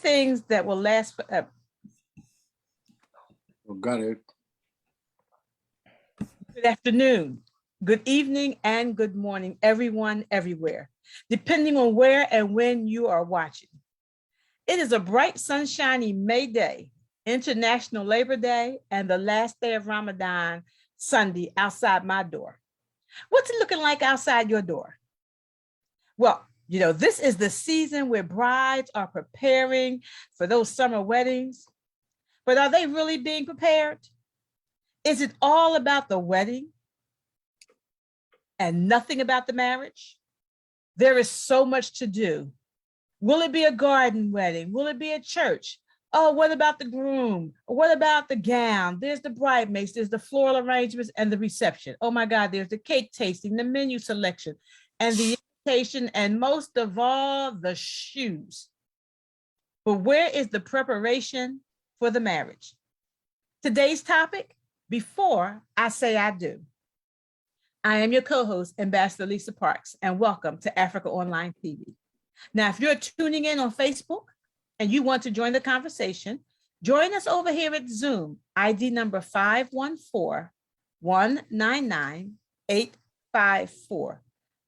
things that will last forever. Oh, got it. Good afternoon, good evening, and good morning, everyone, everywhere, depending on where and when you are watching. It is a bright, sunshiny May Day, International Labor Day, and the last day of Ramadan Sunday outside my door. What's it looking like outside your door? Well, you know, this is the season where brides are preparing for those summer weddings. But are they really being prepared? Is it all about the wedding and nothing about the marriage? There is so much to do. Will it be a garden wedding? Will it be a church? Oh, what about the groom? What about the gown? There's the bridesmaids, there's the floral arrangements and the reception. Oh my God, there's the cake tasting, the menu selection, and the invitation, and most of all, the shoes. But where is the preparation for the marriage? Today's topic, before I say I do. I am your co-host, Ambassador Lisa Parks, and welcome to Africaonline TV. Now, if you're tuning in on Facebook and you want to join the conversation, join us over here at Zoom, ID number 514-199-854.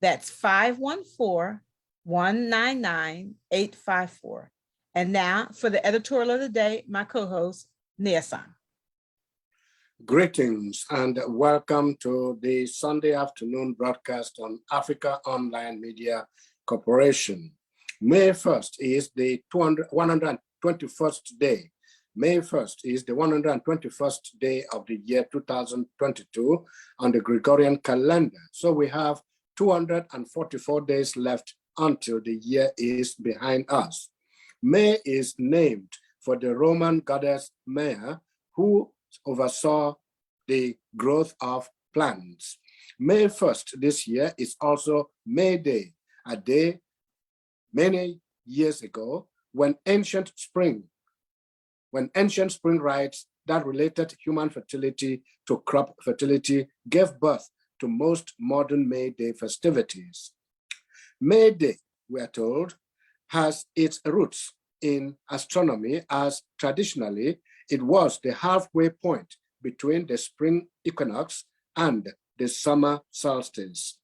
That's 514-199-854. And now for the editorial of the day, my co-host, Nia-san. Greetings and welcome to the Sunday afternoon broadcast on Africaonline Media Corporation. May 1st is the 121st day. May 1st is the 121st day of the year 2022 on the Gregorian calendar. So we have 244 days left until the year is behind us. May is named for the Roman goddess Maya, who oversaw the growth of plants. May 1st this year is also May Day, a day many years ago when ancient spring rites that related human fertility to crop fertility gave birth to most modern May Day festivities. May Day, we are told, has its roots in astronomy, as traditionally it was the halfway point between the spring equinox and the summer solstice.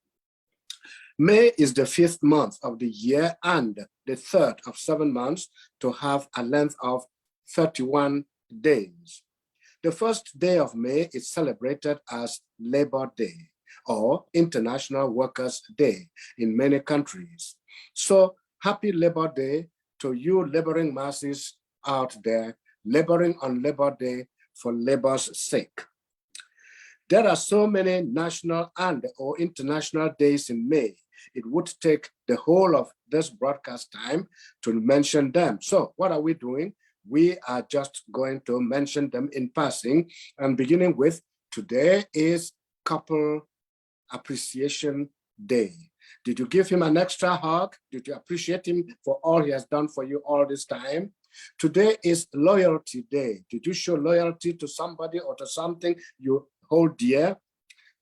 May is the 5th month of the year and the 3rd of 7 months to have a length of 31 days. The first day of May is celebrated as Labor Day or International Workers' Day in many countries. So happy Labor Day to you laboring masses out there, laboring on Labor Day for labor's sake. There are so many national and or international days in May. It would take the whole of this broadcast time to mention them. So what are we doing? We are just going to mention them in passing, and beginning with today is Couple Appreciation Day. Did you give him an extra hug? Did you appreciate him for all he has done for you all this time? Today is Loyalty Day. Did you show loyalty to somebody or to something you hold dear?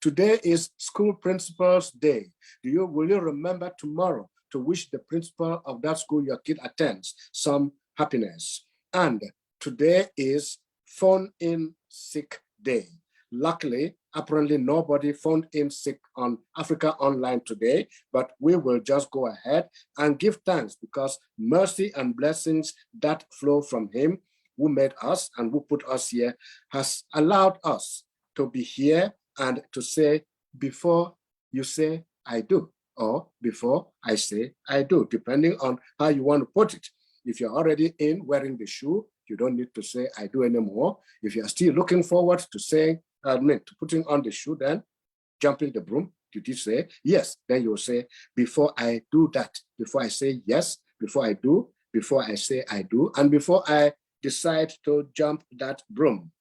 Today is School Principal's Day. Will you remember tomorrow to wish the principal of that school your kid attends some happiness? And today is Phone In Sick Day. Luckily, apparently nobody phoned in sick on Africaonline today, but we will just go ahead and give thanks because mercy and blessings that flow from him who made us and who put us here has allowed us to be here and to say, before you say I do, or before I say I do, depending on how you want to put it. If you're already in wearing the shoe, you don't need to say I do anymore. If you're still looking forward to saying, to putting on the shoe, then jumping the broom, did you say yes? Then you'll say, before I do that, before I say yes, before I do, before I say I do, and before I decide to jump that broom.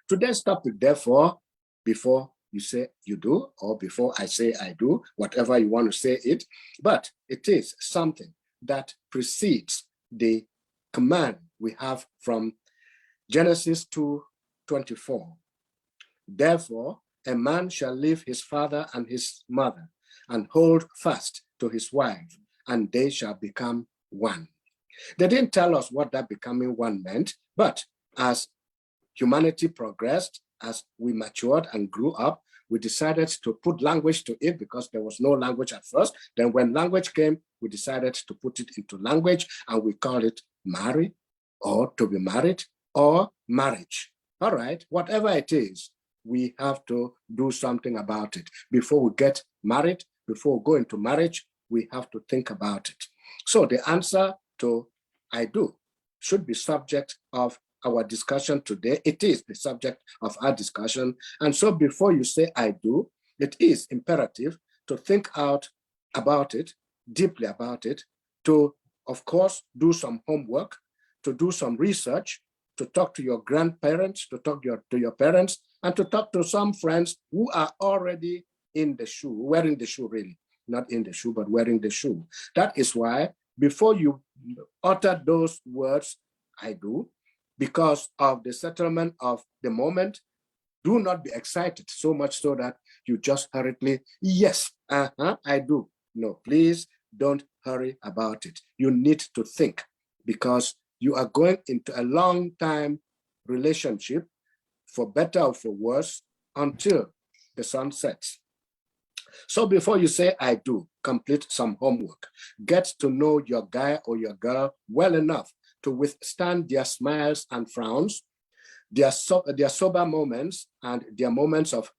Today's topic, therefore, before you say you do, or before I say I do, whatever you want to say it, but it is something that precedes the command we have from Genesis 2:24. Therefore, a man shall leave his father and his mother and hold fast to his wife, and they shall become one. They didn't tell us what that becoming one meant, but as humanity progressed, as we matured and grew up, we decided to put language to it because there was no language at first. Then when language came, we decided to put it into language and we call it marry or to be married or marriage. All right, whatever it is, we have to do something about it. Before we get married, before we go into marriage, we have to think about it. So the answer to I do should be subject of our discussion today. It is the subject of our discussion. And so before you say I do, it is imperative to think out about it, deeply about it, to, of course, do some homework, to do some research, to talk to your grandparents, to talk to your parents, and to talk to some friends who are already in the shoe, wearing the shoe really, not in the shoe, but wearing the shoe. That is why before you utter those words, I do, because of the settlement of the moment, do not be excited so much so that you just hurriedly, yes, I do. No, please don't hurry about it. You need to think because you are going into a long time relationship, for better or for worse, until the sun sets. So before you say I do, complete some homework. Get to know your guy or your girl well enough to withstand their smiles and frowns, their sober moments, and their moments of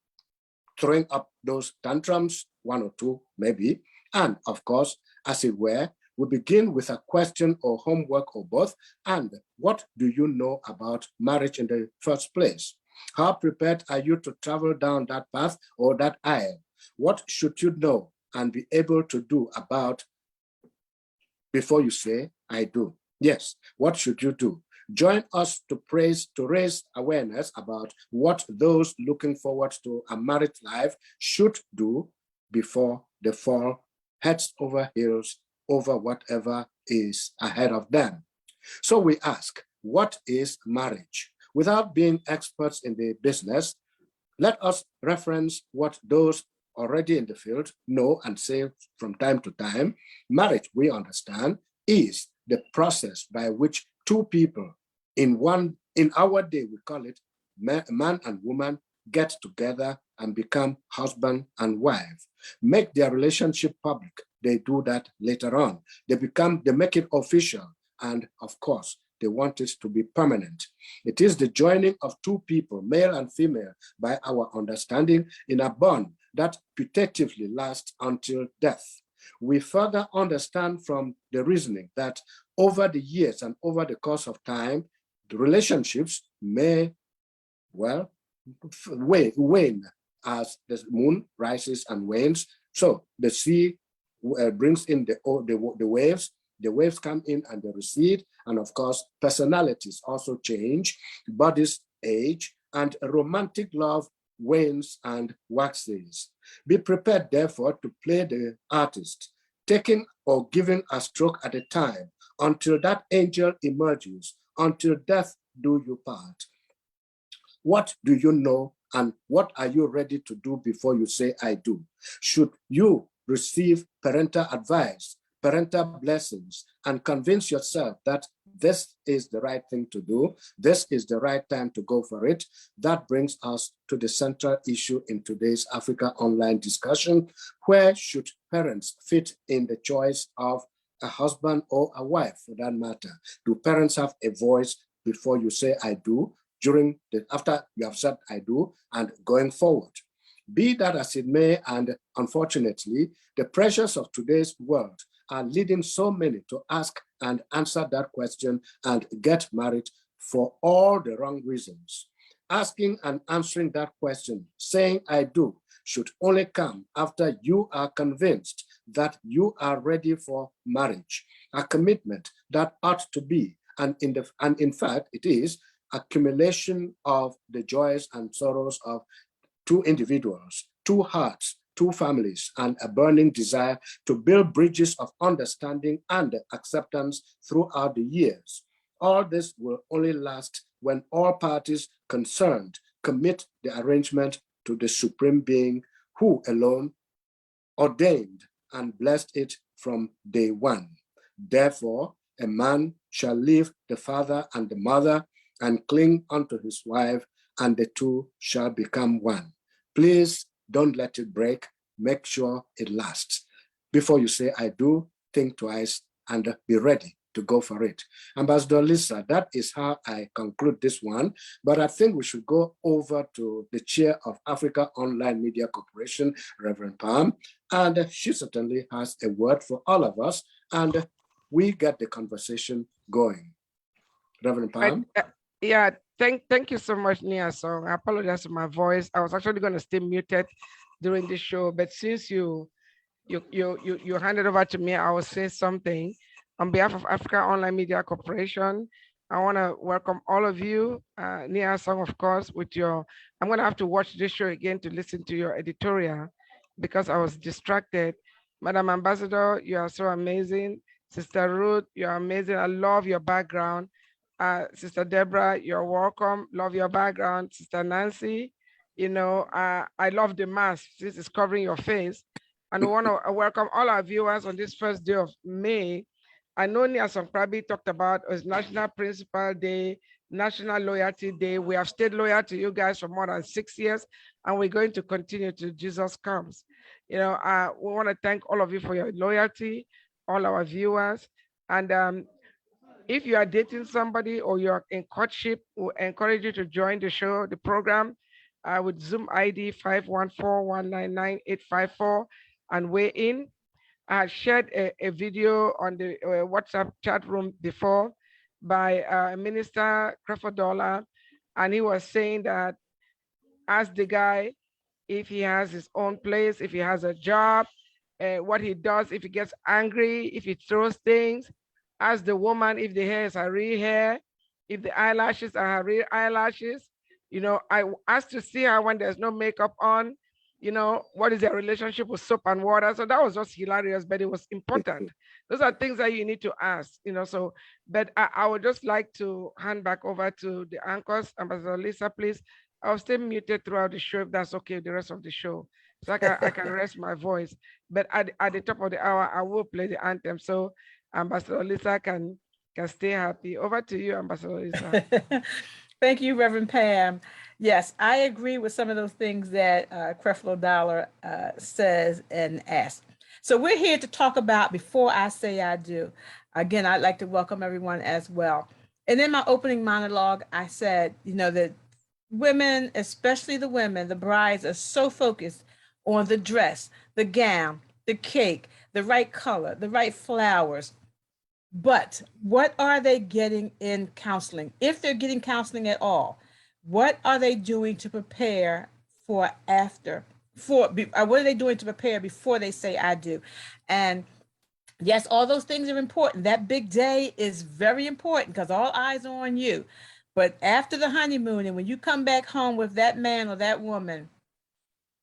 throwing up those tantrums, one or two maybe. And of course, as it were, we begin with a question or homework or both. And what do you know about marriage in the first place? How prepared are you to travel down that path or that aisle? What should you know and be able to do about before you say, I do? Yes, what should you do? Join us to raise awareness about what those looking forward to a married life should do before they fall heads over heels over whatever is ahead of them. So we ask, what is marriage? Without being experts in the business, let us reference what those already in the field know and say from time to time. Marriage, we understand, is the process by which two people in our day, we call it man and woman, get together and become husband and wife, make their relationship public. They do that later on. They make it official. And of course, they want it to be permanent. It is the joining of two people, male and female, by our understanding in a bond that putatively lasts until death. We further understand from the reasoning that over the years and over the course of time, the relationships may, well, wane as the moon rises and wanes. So the sea brings in the waves. The waves come in and they recede. And of course, personalities also change, bodies age, and romantic love wanes and waxes. Be prepared, therefore, to play the artist, taking or giving a stroke at a time until that angel emerges, until death do you part. What do you know and what are you ready to do before you say, I do? Should you receive parental advice, parental blessings, and convince yourself that this is the right thing to do, this is the right time to go for it? That brings us to the central issue in today's Africaonline discussion. Where should parents fit in the choice of a husband or a wife, for that matter? Do parents have a voice before you say I do, after you have said I do, and going forward? Be that as it may, and unfortunately, the pressures of today's world are leading so many to ask and answer that question and get married for all the wrong reasons. Asking and answering that question, saying I do, should only come after you are convinced that you are ready for marriage, a commitment that ought to be, and in fact, it is accumulation of the joys and sorrows of two individuals, two hearts, two families, and a burning desire to build bridges of understanding and acceptance throughout the years. All this will only last when all parties concerned commit the arrangement to the Supreme Being who alone ordained and blessed it from day one. Therefore, a man shall leave the father and the mother and cling unto his wife, and the two shall become one. Please don't let it break. Make sure it lasts. Before you say I do, think twice and be ready to go for it. Ambassador Lisa, that is how I conclude this one, but I think we should go over to the chair of Africaonline Media Corporation, Reverend Palm, and she certainly has a word for all of us, and we get the conversation going. Reverend Palm? Yeah, thank you so much, Nia Song. I apologize for my voice. I was actually going to stay muted during the show, but since you handed over to me, I will say something. On behalf of Africaonline Media Corporation, I want to welcome all of you. Nia Song, of course, with your, I'm going to have to watch this show again to listen to your editorial because I was distracted. Madam Ambassador, you are so amazing. Sister Ruth, you're amazing. I love your background. Sister Deborah, you're welcome. Love your background. Sister Nancy, you know, I love the mask. This is covering your face. And we want to welcome all our viewers on this first day of May. I know Nia Song probably talked about is National Principal Day, National Loyalty Day. We have stayed loyal to you guys for more than 6 years, and we're going to continue till Jesus comes. You know, we want to thank all of you for your loyalty, all our viewers. And if you are dating somebody or you're in courtship, we encourage you to join the show, the program with Zoom ID 514-199-854 and weigh in. I shared a video on the WhatsApp chat room before by Minister Crawford Dollar, and he was saying that ask the guy if he has his own place, if he has a job, what he does, if he gets angry, if he throws things. Ask the woman if the hair is her real hair, if the eyelashes are her real eyelashes. You know, I asked to see her when there's no makeup on. You know, what is their relationship with soap and water? So that was just hilarious, but it was important. Those are things that you need to ask, you know. So, but I would just like to hand back over to the anchors. Ambassador Lisa, please. I'll stay muted throughout the show if that's okay, the rest of the show. So I can rest my voice. But at the top of the hour, I will play the anthem. So Ambassador Lisa can stay happy. Over to you, Ambassador Lisa. Thank you, Reverend Pam. Yes, I agree with some of those things that Creflo Dollar says and asks. So we're here to talk about Before I Say I Do. Again, I'd like to welcome everyone as well. And in my opening monologue, I said, you know, that women, especially the women, the brides, are so focused on the dress, the gown, the cake, the right color, the right flowers. But what are they getting in counseling? If they're getting counseling at all, what are they doing to prepare for after? What are they doing to prepare before they say I do? And yes, all those things are important. That big day is very important because all eyes are on you. But after the honeymoon and when you come back home with that man or that woman,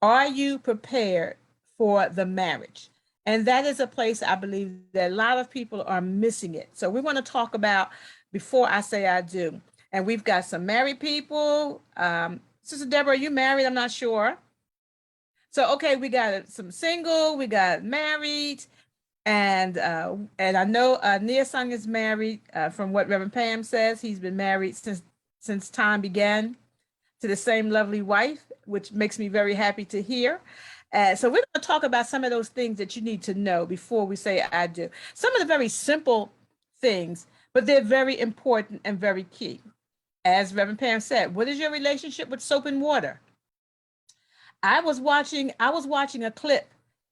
are you prepared for the marriage? And that is a place I believe that a lot of people are missing it. So we want to talk about Before I Say I Do. And we've got some married people. Sister Deborah, are you married? I'm not sure. So, okay, we got some single, we got married. And I know Nia Sung is married from what Reverend Pam says. He's been married since time began to the same lovely wife, which makes me very happy to hear. So we're going to talk about some of those things that you need to know before we say I do. Some of the very simple things, but they're very important and very key. As Reverend Pam said, what is your relationship with soap and water? I was watching a clip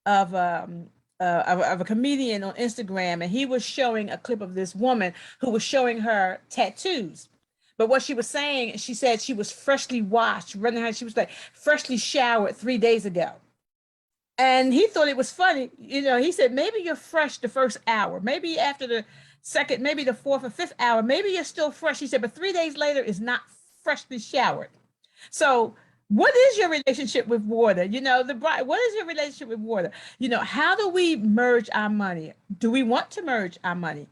of a comedian on Instagram, and he was showing a clip of this woman who was showing her tattoos. But what she was saying, she said she was freshly washed, she was like freshly showered 3 days ago. And he thought it was funny. You know, he said, maybe you're fresh the first hour, maybe after the second, maybe the fourth or fifth hour, maybe you're still fresh. He said, but 3 days later is not freshly showered. So what is your relationship with water? You know, the bride, what is your relationship with water? You know, how do we merge our money? Do we want to merge our money?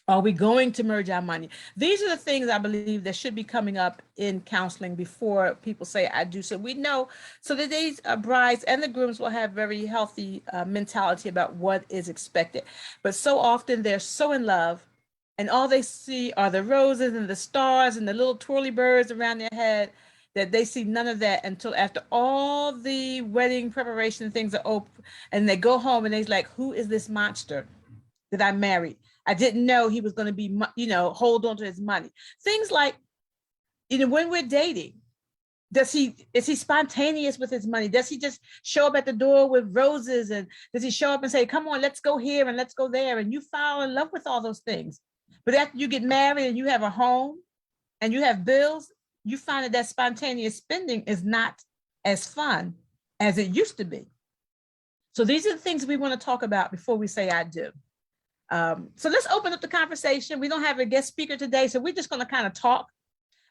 Are we going to merge our money? These are the things I believe that should be coming up in counseling before people say I do. So we know, so that these brides and the grooms will have very healthy mentality about what is expected. But so often they're so in love, and all they see are the roses and the stars and the little twirly birds around their head, that they see none of that until after all the wedding preparation things are over, and they go home and they're like, who is this monster that I married? I didn't know he was going to be, hold on to his money. Things like, when we're dating, is he spontaneous with his money? Does he just show up at the door with roses? And does he show up and say, come on, let's go here and let's go there? And you fall in love with all those things. But after you get married and you have a home and you have bills, you find that spontaneous spending is not as fun as it used to be. So these are the things we want to talk about before we say I do. So let's open up the conversation. We don't have a guest speaker today, so we're just going to kind of talk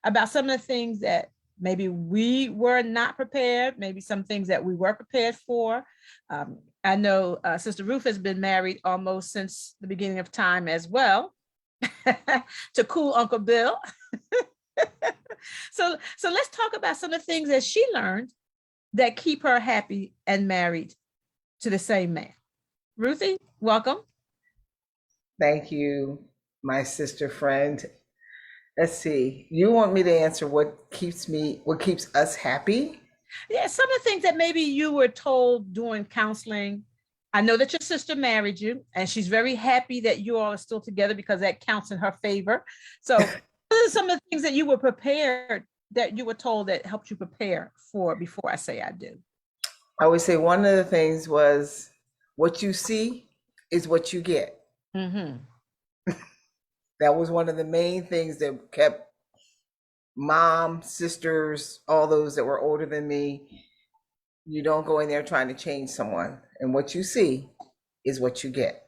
about some of the things that maybe we were not prepared, maybe some things that we were prepared for. I know Sister Ruth has been married almost since the beginning of time as well, to cool Uncle Bill. So let's talk about some of the things that she learned that keep her happy and married to the same man. Ruthie, welcome. Thank you, my sister friend. Let's see. You want me to answer what keeps us happy? Yeah, some of the things that maybe you were told during counseling. I know that your sister married you, and she's very happy that you all are still together because that counts in her favor. So, what are some of the things that you were prepared, that you were told that helped you prepare for before I say I do? I would say one of the things was, what you see is what you get. Mm-hmm. That was one of the main things that kept mom, sisters, all those that were older than me. You don't go in there trying to change someone, and what you see is what you get.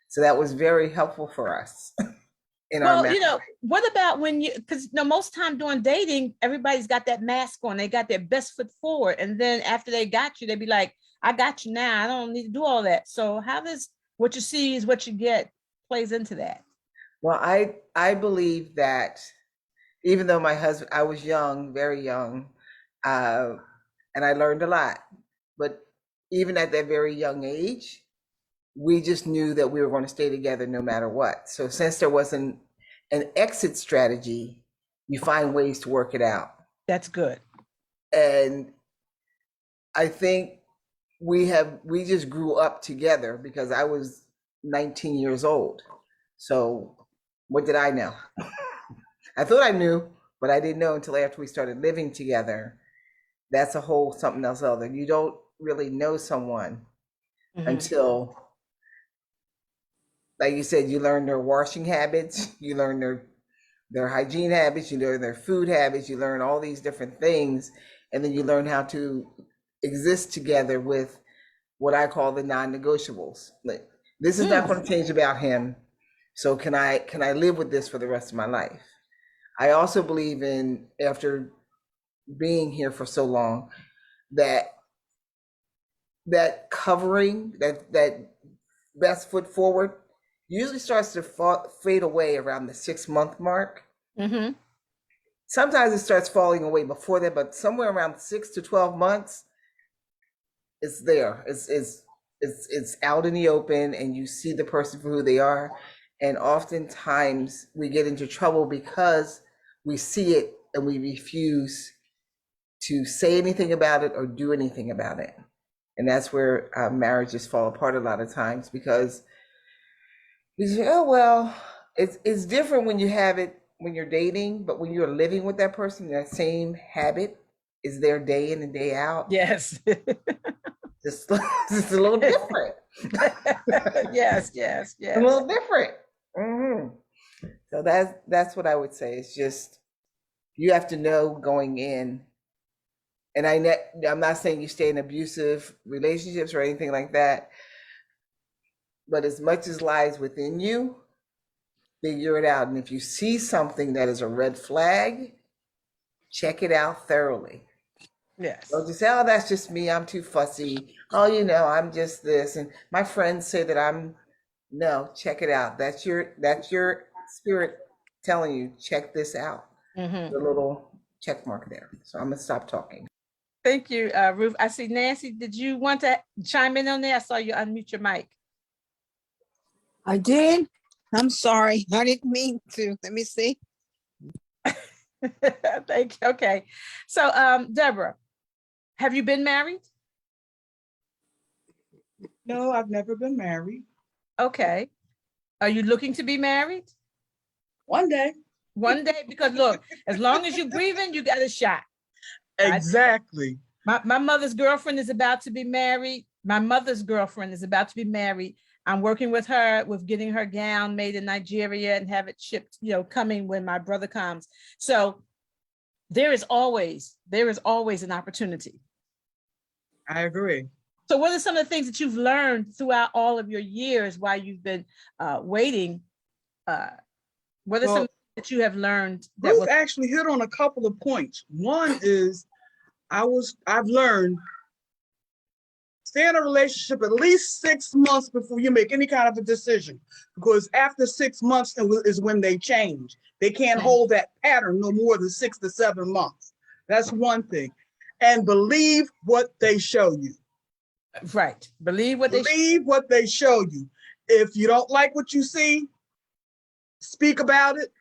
So that was very helpful for us in our marriage. What about when because most time during dating, everybody's got that mask on, they got their best foot forward, and then after they got you, they'd be like, I got you now, I don't need to do all that. So how does what you see is what you get plays into that? Well, I believe that even though my husband, I was young, very young, and I learned a lot, but even at that very young age, we just knew that we were going to stay together no matter what. So since there wasn't an exit strategy, you find ways to work it out. That's good. And I think we just grew up together because I was 19 years old. So what did I know? I thought I knew, but I didn't know until after we started living together. That's a whole something else other. You don't really know someone until, like you said, you learn their washing habits, you learn their hygiene habits, you learn their food habits, you learn all these different things, and then you learn how to exist together with what I call the non-negotiables. Like, this is not going to change about him, so can I live with this for the rest of my life? I also believe in, after being here for so long, that covering, that best foot forward usually starts to fade away around the 6-month mark. Mm-hmm. Sometimes it starts falling away before that, but somewhere around 6 to 12 months, it's there. It's out in the open, and you see the person for who they are. And oftentimes we get into trouble because we see it and we refuse to say anything about it or do anything about it. And that's where marriages fall apart a lot of times, because you say, oh, well, it's different when you have it when you're dating, but when you're living with that person, that same habit is there day in and day out. Yes. Just a little different. Yes. A little different. So that's what I would say. It's just, you have to know going in. And I'm not saying you stay in abusive relationships or anything like that, but as much as lies within you, figure it out. And if you see something that is a red flag, check it out thoroughly. Yes. Don't just say, oh, that's just me, I'm too fussy. Oh, I'm just this. And my friends say that I'm No, check it out. That's your spirit telling you, check this out. Mhm. The little check mark there. So I'm gonna stop talking. Thank you, Ruth. I see Nancy. Did you want to chime in on there? I saw you unmute your mic. I did. I'm sorry. I didn't mean to. Let me see. Thank you. Okay. So, Deborah, have you been married? No, I've never been married. Okay. Are you looking to be married? One day. One day, because look, as long as you're breathing, you got a shot. Exactly. My mother's girlfriend is about to be married. My mother's girlfriend is about to be married. I'm working with her with getting her gown made in Nigeria and have it shipped, coming when my brother comes. So there is always an opportunity. I agree. So what are some of the things that you've learned throughout all of your years while you've been waiting? What are some that you have learned? Ruth actually hit on a couple of points. One is I've learned stay in a relationship at least 6 months before you make any kind of a decision, because after 6 months is when they change. They can't hold that pattern no more than 6 to 7 months. That's one thing. And believe what they show you. Right. Believe what they show you. If you don't like what you see, speak about it.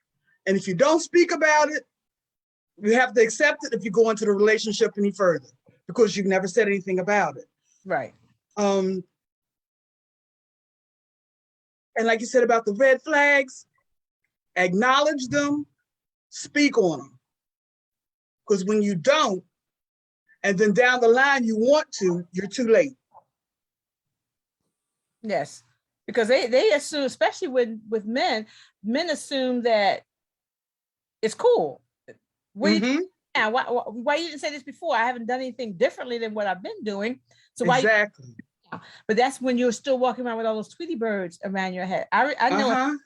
And if you don't speak about it, you have to accept it if you go into the relationship any further, because you've never said anything about it. Right. And like you said about the red flags, acknowledge them, speak on them. Because when you don't, and then down the line you want to, you're too late. Yes, because they assume, especially with men assume that it's cool. What do you now? Why you didn't say this before? I haven't done anything differently than what I've been doing. So why? Exactly. But that's when you're still walking around with all those Tweety birds around your head. I know.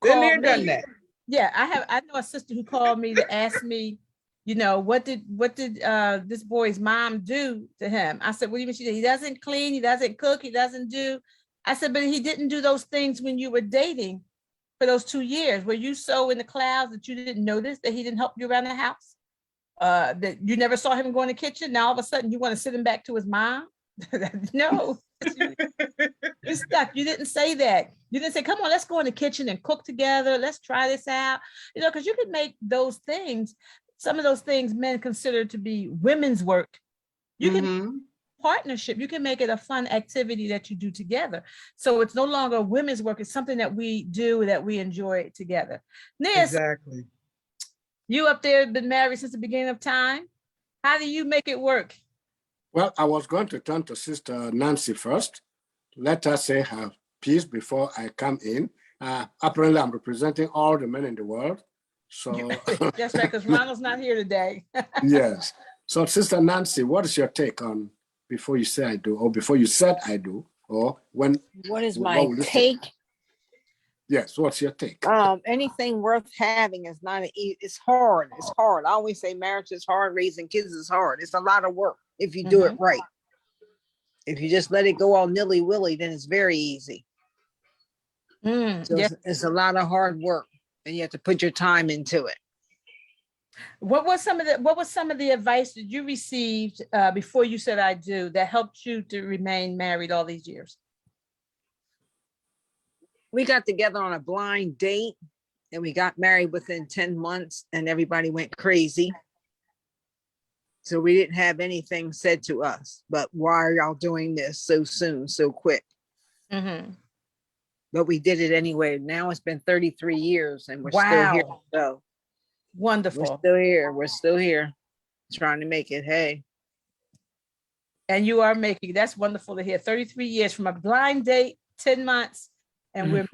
Been there, done that. Yeah, I know a sister who called me to ask me, what did this boy's mom do to him? I said, what do you mean? She said, he doesn't clean, he doesn't cook, he doesn't do. I said, but he didn't do those things when you were dating for those 2 years. Were you so in the clouds that you didn't notice that he didn't help you around the house? That you never saw him go in the kitchen? Now all of a sudden you want to send him back to his mom? No. You stuck. You didn't say that. You didn't say, come on, let's go in the kitchen and cook together. Let's try this out. Because you could make those things, some of those things men consider to be women's work. You can partnership. You can make it a fun activity that you do together. So it's no longer women's work. It's something that we do, that we enjoy together. Nia, exactly. You up there have been married since the beginning of time. How do you make it work? Well, I was going to turn to Sister Nancy first. Let her say her piece before I come in. Apparently, I'm representing all the men in the world. So that's right, because Ronald's not here today. Yes. So, Sister Nancy, what is your take on before you say I do, or before you said I do, or when? What is my take? Yes. What's your take? Anything worth having is not it's hard. It's hard. I always say marriage is hard. Raising kids is hard. It's a lot of work if you do it right. If you just let it go all nilly-willy, then it's very easy. So it's a lot of hard work, and you have to put your time into it. What was some of the advice that you received before you said I do that helped you to remain married all these years? We got together on a blind date, and we got married within 10 months, and everybody went crazy. So we didn't have anything said to us, but why are y'all doing this so soon, so quick? But we did it anyway. Now it's been 33 years and we're still here. So wonderful. We're still here. We're still here trying to make it. Hey. And you are making, that's wonderful to hear. 33 years from a blind date, 10 months, and we're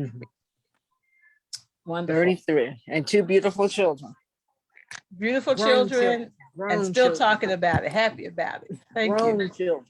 wonderful. 33 and 2 beautiful children. Beautiful children. And still talking about it, happy about it. Thank you. Children.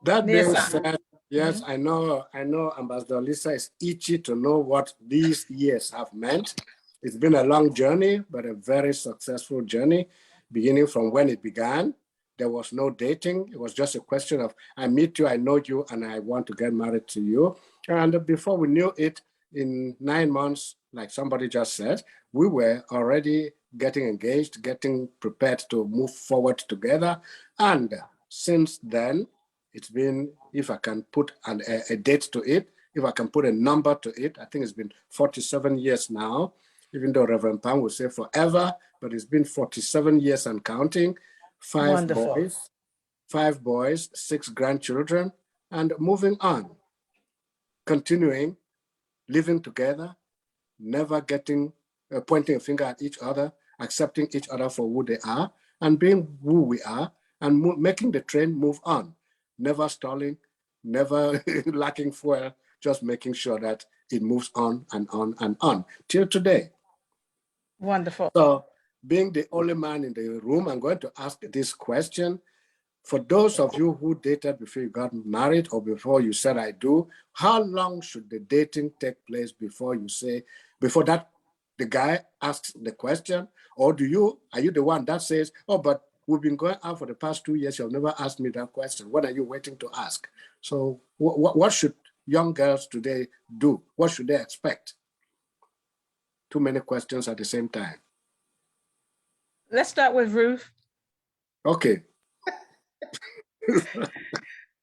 That being said, yes, I know Ambassador Lisa is itchy to know what these years have meant. It's been a long journey, but a very successful journey, beginning from when it began. There was no dating. It was just a question of, I meet you, I know you, and I want to get married to you. And before we knew it, in 9 months, like somebody just said, we were already getting engaged, getting prepared to move forward together. And since then, it's been, if I can put a date to it, if I can put a number to it, I think it's been 47 years now, even though Reverend Pam will say forever, but it's been 47 years and counting. Wonderful. 5 boys, 6 grandchildren, and moving on, continuing, living together, never getting, pointing a finger at each other, accepting each other for who they are, and being who we are, and making the train move on, never stalling, never lacking fuel, just making sure that it moves on and on and on till today. Wonderful. So, being the only man in the room, I'm going to ask this question. For those of you who dated before you got married or before you said I do, how long should the dating take place before you say, before that the guy asks the question? Or are you the one that says, oh, but we've been going out for the past 2 years, you've never asked me that question. What are you waiting to ask? So what should young girls today do? What should they expect? Too many questions at the same time. Let's start with Ruth. Okay.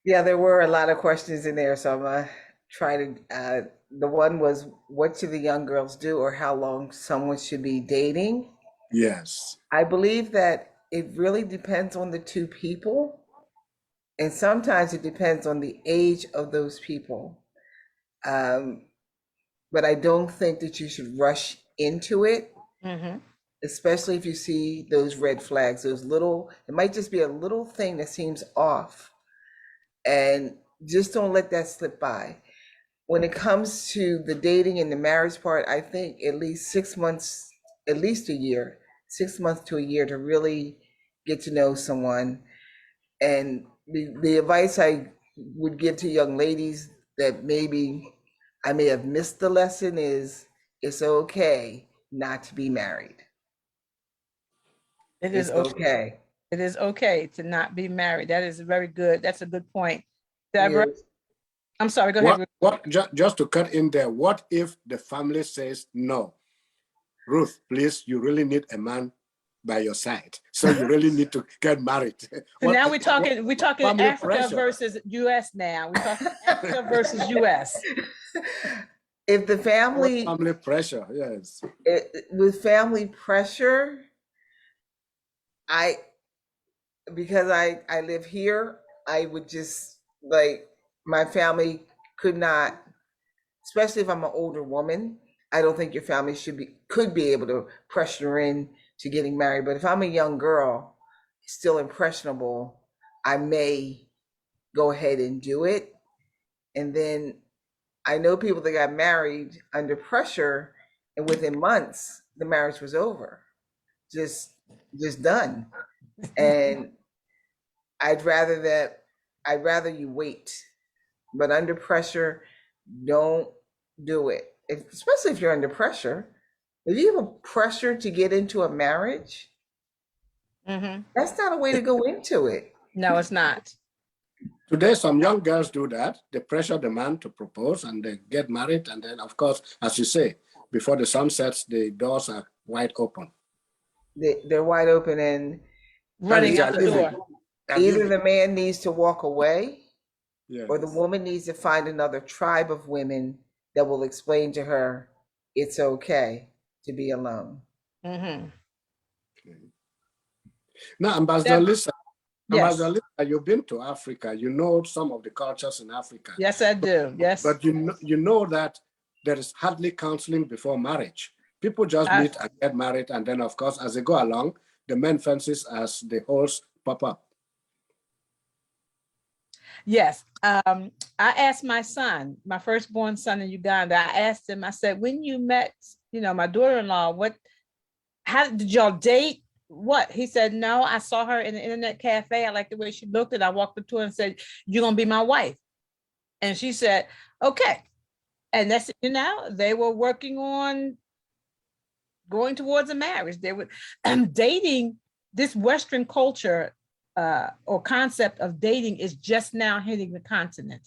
Yeah, there were a lot of questions in there, so I'm gonna try to. The one was, what should the young girls do, or how long someone should be dating? Yes. I believe that it really depends on the two people, and sometimes it depends on the age of those people. But I don't think that you should rush into it. Mm-hmm. Especially if you see those red flags, it might just be a little thing that seems off, and just don't let that slip by. When it comes to the dating and the marriage part, I think at least 6 months, at least a year, 6 months to a year to really get to know someone. And the advice I would give to young ladies that maybe I may have missed the lesson is, it's okay not to be married. It's okay. It is okay to not be married. That is very good. That's a good point. Deborah, Yes. I'm sorry, go ahead. Just to cut in there, what if the family says no? Ruth, please, you really need a man by your side. So you really need to get married. Now we're talking Africa pressure versus US now. We're talking Africa versus US. If the family pressure, yes. With family pressure, because I live here, I would just, like, my family could not, especially if I'm an older woman, I don't think your family could be able to pressure in to getting married. But if I'm a young girl, still impressionable, I may go ahead and do it. And then I know people that got married under pressure, and within months, the marriage was over, just done. And I'd rather you wait, but under pressure, don't do it. Especially if you're under pressure. If you have a pressure to get into a marriage, that's not a way to go into it. No, it's not. Today, some young girls do that. They pressure the man to propose and they get married. And then, of course, as you say, before the sun sets, the doors are wide open. They're wide open and running out the door. Either the man needs to walk away, yes, or the woman needs to find another tribe of women that will explain to her it's okay to be alone. Mm-hmm. Okay. Now, Ambassador Lisa, you've been to Africa. You know some of the cultures in Africa. Yes, I do. Yes. But you know that there is hardly counseling before marriage. People just meet and get married. And then, of course, as they go along, the men fences as the holes pop up. Yes. I asked my son, my firstborn son in Uganda, I asked him, I said, when you met, my daughter-in-law, how did y'all date? What? He said, no, I saw her in the internet cafe. I liked the way she looked, and I walked up to her and said, you're going to be my wife. And she said, okay. And that's, they were working on going towards a marriage. They were dating. This Western culture or concept of dating is just now hitting the continent.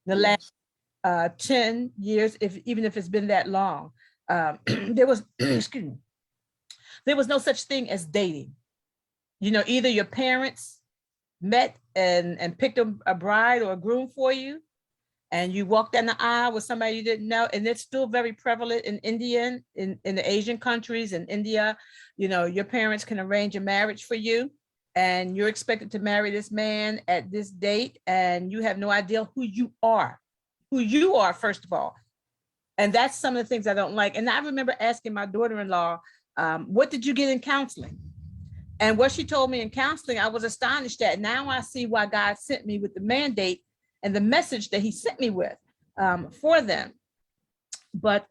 The last 10 years, even if it's been that long, there was, excuse me, there was no such thing as dating. You know, either your parents met and picked a bride or a groom for you, and you walked down the aisle with somebody you didn't know, and it's still very prevalent in India, in the Asian countries, in India. You know, your parents can arrange a marriage for you, and you're expected to marry this man at this date, and you have no idea who you are, first of all. And that's some of the things I don't like. And I remember asking my daughter-in-law, what did you get in counseling? And what she told me in counseling, I was astonished at. Now I see why God sent me with the mandate and the message that he sent me with for them. But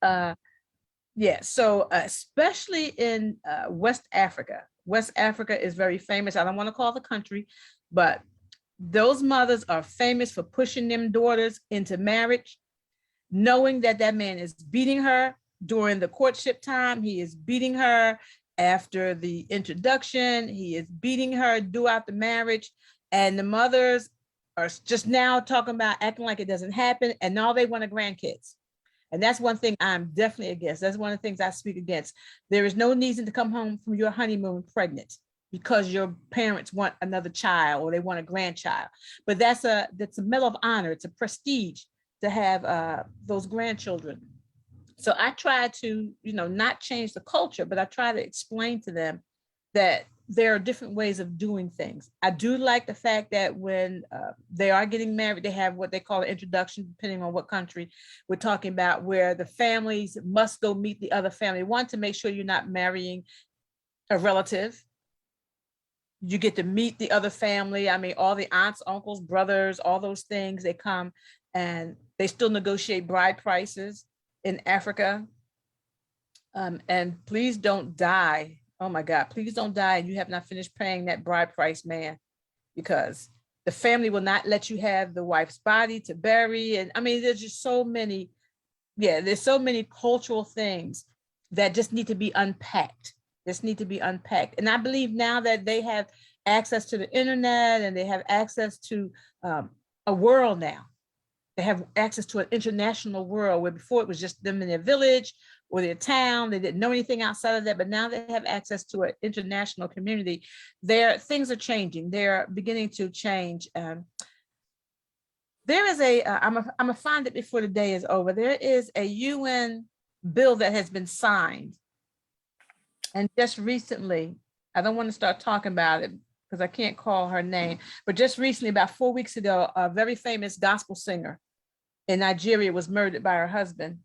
yeah, so especially in West Africa is very famous. I don't want to call the country, but those mothers are famous for pushing them daughters into marriage, knowing that that man is beating her during the courtship time. He is beating her after the introduction. He is beating her throughout the marriage. And the mothers are just now talking about acting like it doesn't happen. And now they want grandkids. And that's one thing I'm definitely against. That's one of the things I speak against. There is no reason to come home from your honeymoon pregnant because your parents want another child or they want a grandchild. But that's a medal of honor. It's a prestige to have those grandchildren. So I try to, not change the culture, but I try to explain to them that there are different ways of doing things. I do like the fact that when they are getting married, they have what they call an introduction, depending on what country we're talking about, where the families must go meet the other family. One, to make sure you're not marrying a relative. You get to meet the other family. I mean, all the aunts, uncles, brothers, all those things, they come and they still negotiate bride prices in Africa. And please don't die. Oh my God, please don't die and you have not finished paying that bride price, man, because the family will not let you have the wife's body to bury. And I mean, there's just so many, there's so many cultural things that just need to be unpacked. And I believe now that they have access to the internet and they have access to a world now. They have access to an international world where before it was just them in their village or their town. They didn't know anything outside of that, but now they have access to an international community. Things are changing. They're beginning to change. There is I'm gonna find it before the day is over. There is a UN bill that has been signed. And just recently, I don't want to start talking about it because I can't call her name, but just recently, about 4 weeks ago, a very famous gospel singer in Nigeria was murdered by her husband,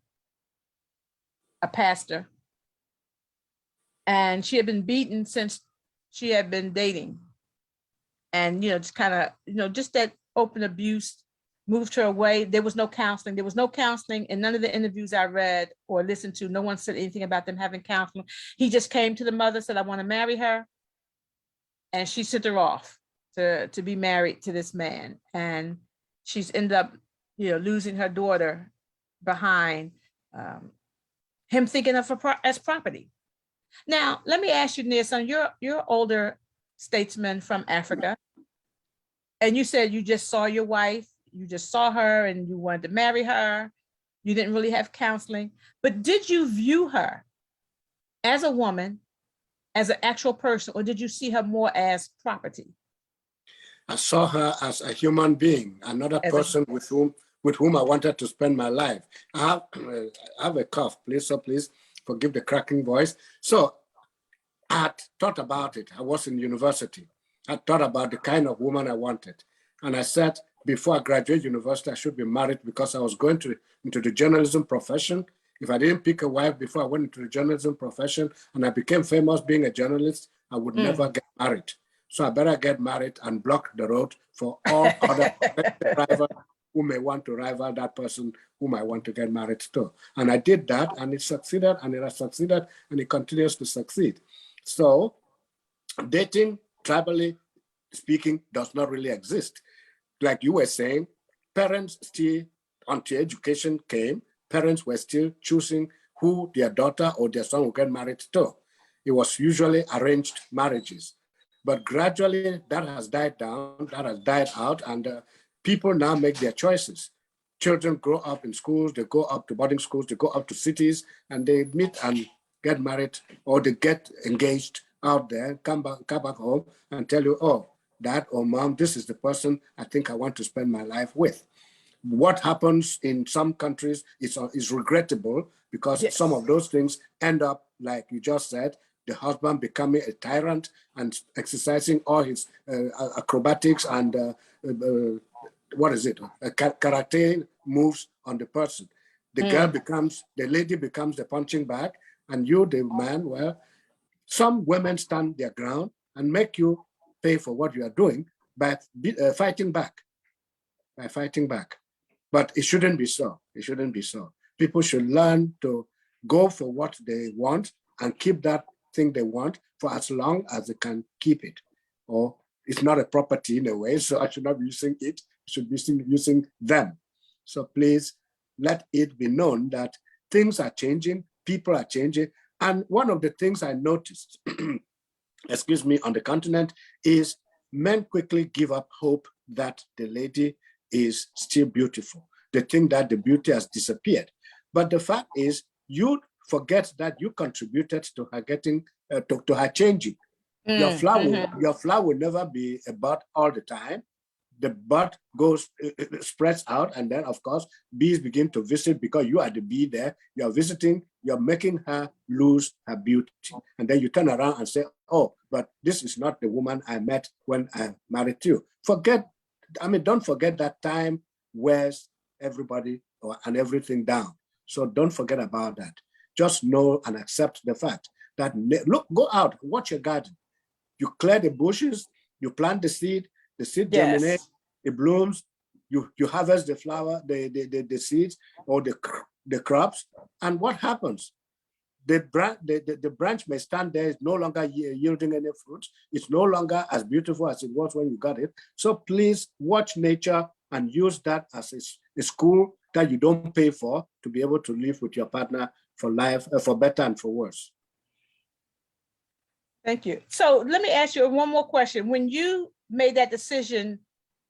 a pastor. And she had been beaten since she had been dating. And, just kind of, just that open abuse moved her away. There was no counseling. In none of the interviews I read or listened to. No one said anything about them having counseling. He just came to the mother, said, I want to marry her. And she sent her off to be married to this man. And she's ended up, losing her daughter behind him thinking of her as property. Now, let me ask you, Nia-san, you're older statesman from Africa. And you said you just saw your wife, you just saw her and you wanted to marry her. You didn't really have counseling, but did you view her as a woman, as an actual person, or did you see her more as property? I saw her as a human being, another person with whom I wanted to spend my life. I have a cough, please, so please forgive the cracking voice. So I had thought about it. I was in university. I thought about the kind of woman I wanted. And I said, before I graduate university, I should be married because I was going into the journalism profession. If I didn't pick a wife before I went into the journalism profession and I became famous being a journalist, I would never get married. So I better get married and block the road for all other drivers who may want to rival that person whom I want to get married to. And I did that and it succeeded and it has succeeded and it continues to succeed. So dating, tribally speaking, does not really exist. Like you were saying, parents still, until education came, parents were still choosing who their daughter or their son would get married to. It was usually arranged marriages. But gradually that has died down, that has died out, and people now make their choices. Children grow up in schools, they go up to boarding schools, they go up to cities, and they meet and get married, or they get engaged out there, come back home and tell you, oh, dad or mom, this is the person I think I want to spend my life with. What happens in some countries is regrettable, because Yes. some of those things end up, like you just said, the husband becoming a tyrant and exercising all his acrobatics and what is it, karate moves on the person. The lady becomes the punching bag, and you, the man, well, some women stand their ground and make you pay for what you are doing by fighting back, But it shouldn't be so. It shouldn't be so. People should learn to go for what they want and keep that thing they want for as long as they can keep it. Or it's not a property in a way, so I should not be using it. I should be using them. So please let it be known that things are changing, people are changing. And one of the things I noticed, excuse me, on the continent is men quickly give up hope that the lady is still beautiful. They think that the beauty has disappeared. But the fact is, you forget that you contributed to her getting, to her changing. Your flower will never be a bud all the time. The bud goes, spreads out, and then of course, bees begin to visit because you are the bee there. You're visiting, you're making her lose her beauty. And then you turn around and say, oh, but this is not the woman I met when I married you. Don't forget that time wears everybody and everything down. So don't forget about that. Just know and accept the fact that, look, go out, watch your garden. You clear the bushes, you plant the seed germinates, it blooms, you harvest the flower, the seeds or the crops, and what happens? The branch may stand there, it's no longer yielding any fruits, it's no longer as beautiful as it was when you got it. So please watch nature and use that as a school that you don't pay for, to be able to live with your partner for life, for better and for worse. Thank you. So let me ask you one more question. When you made that decision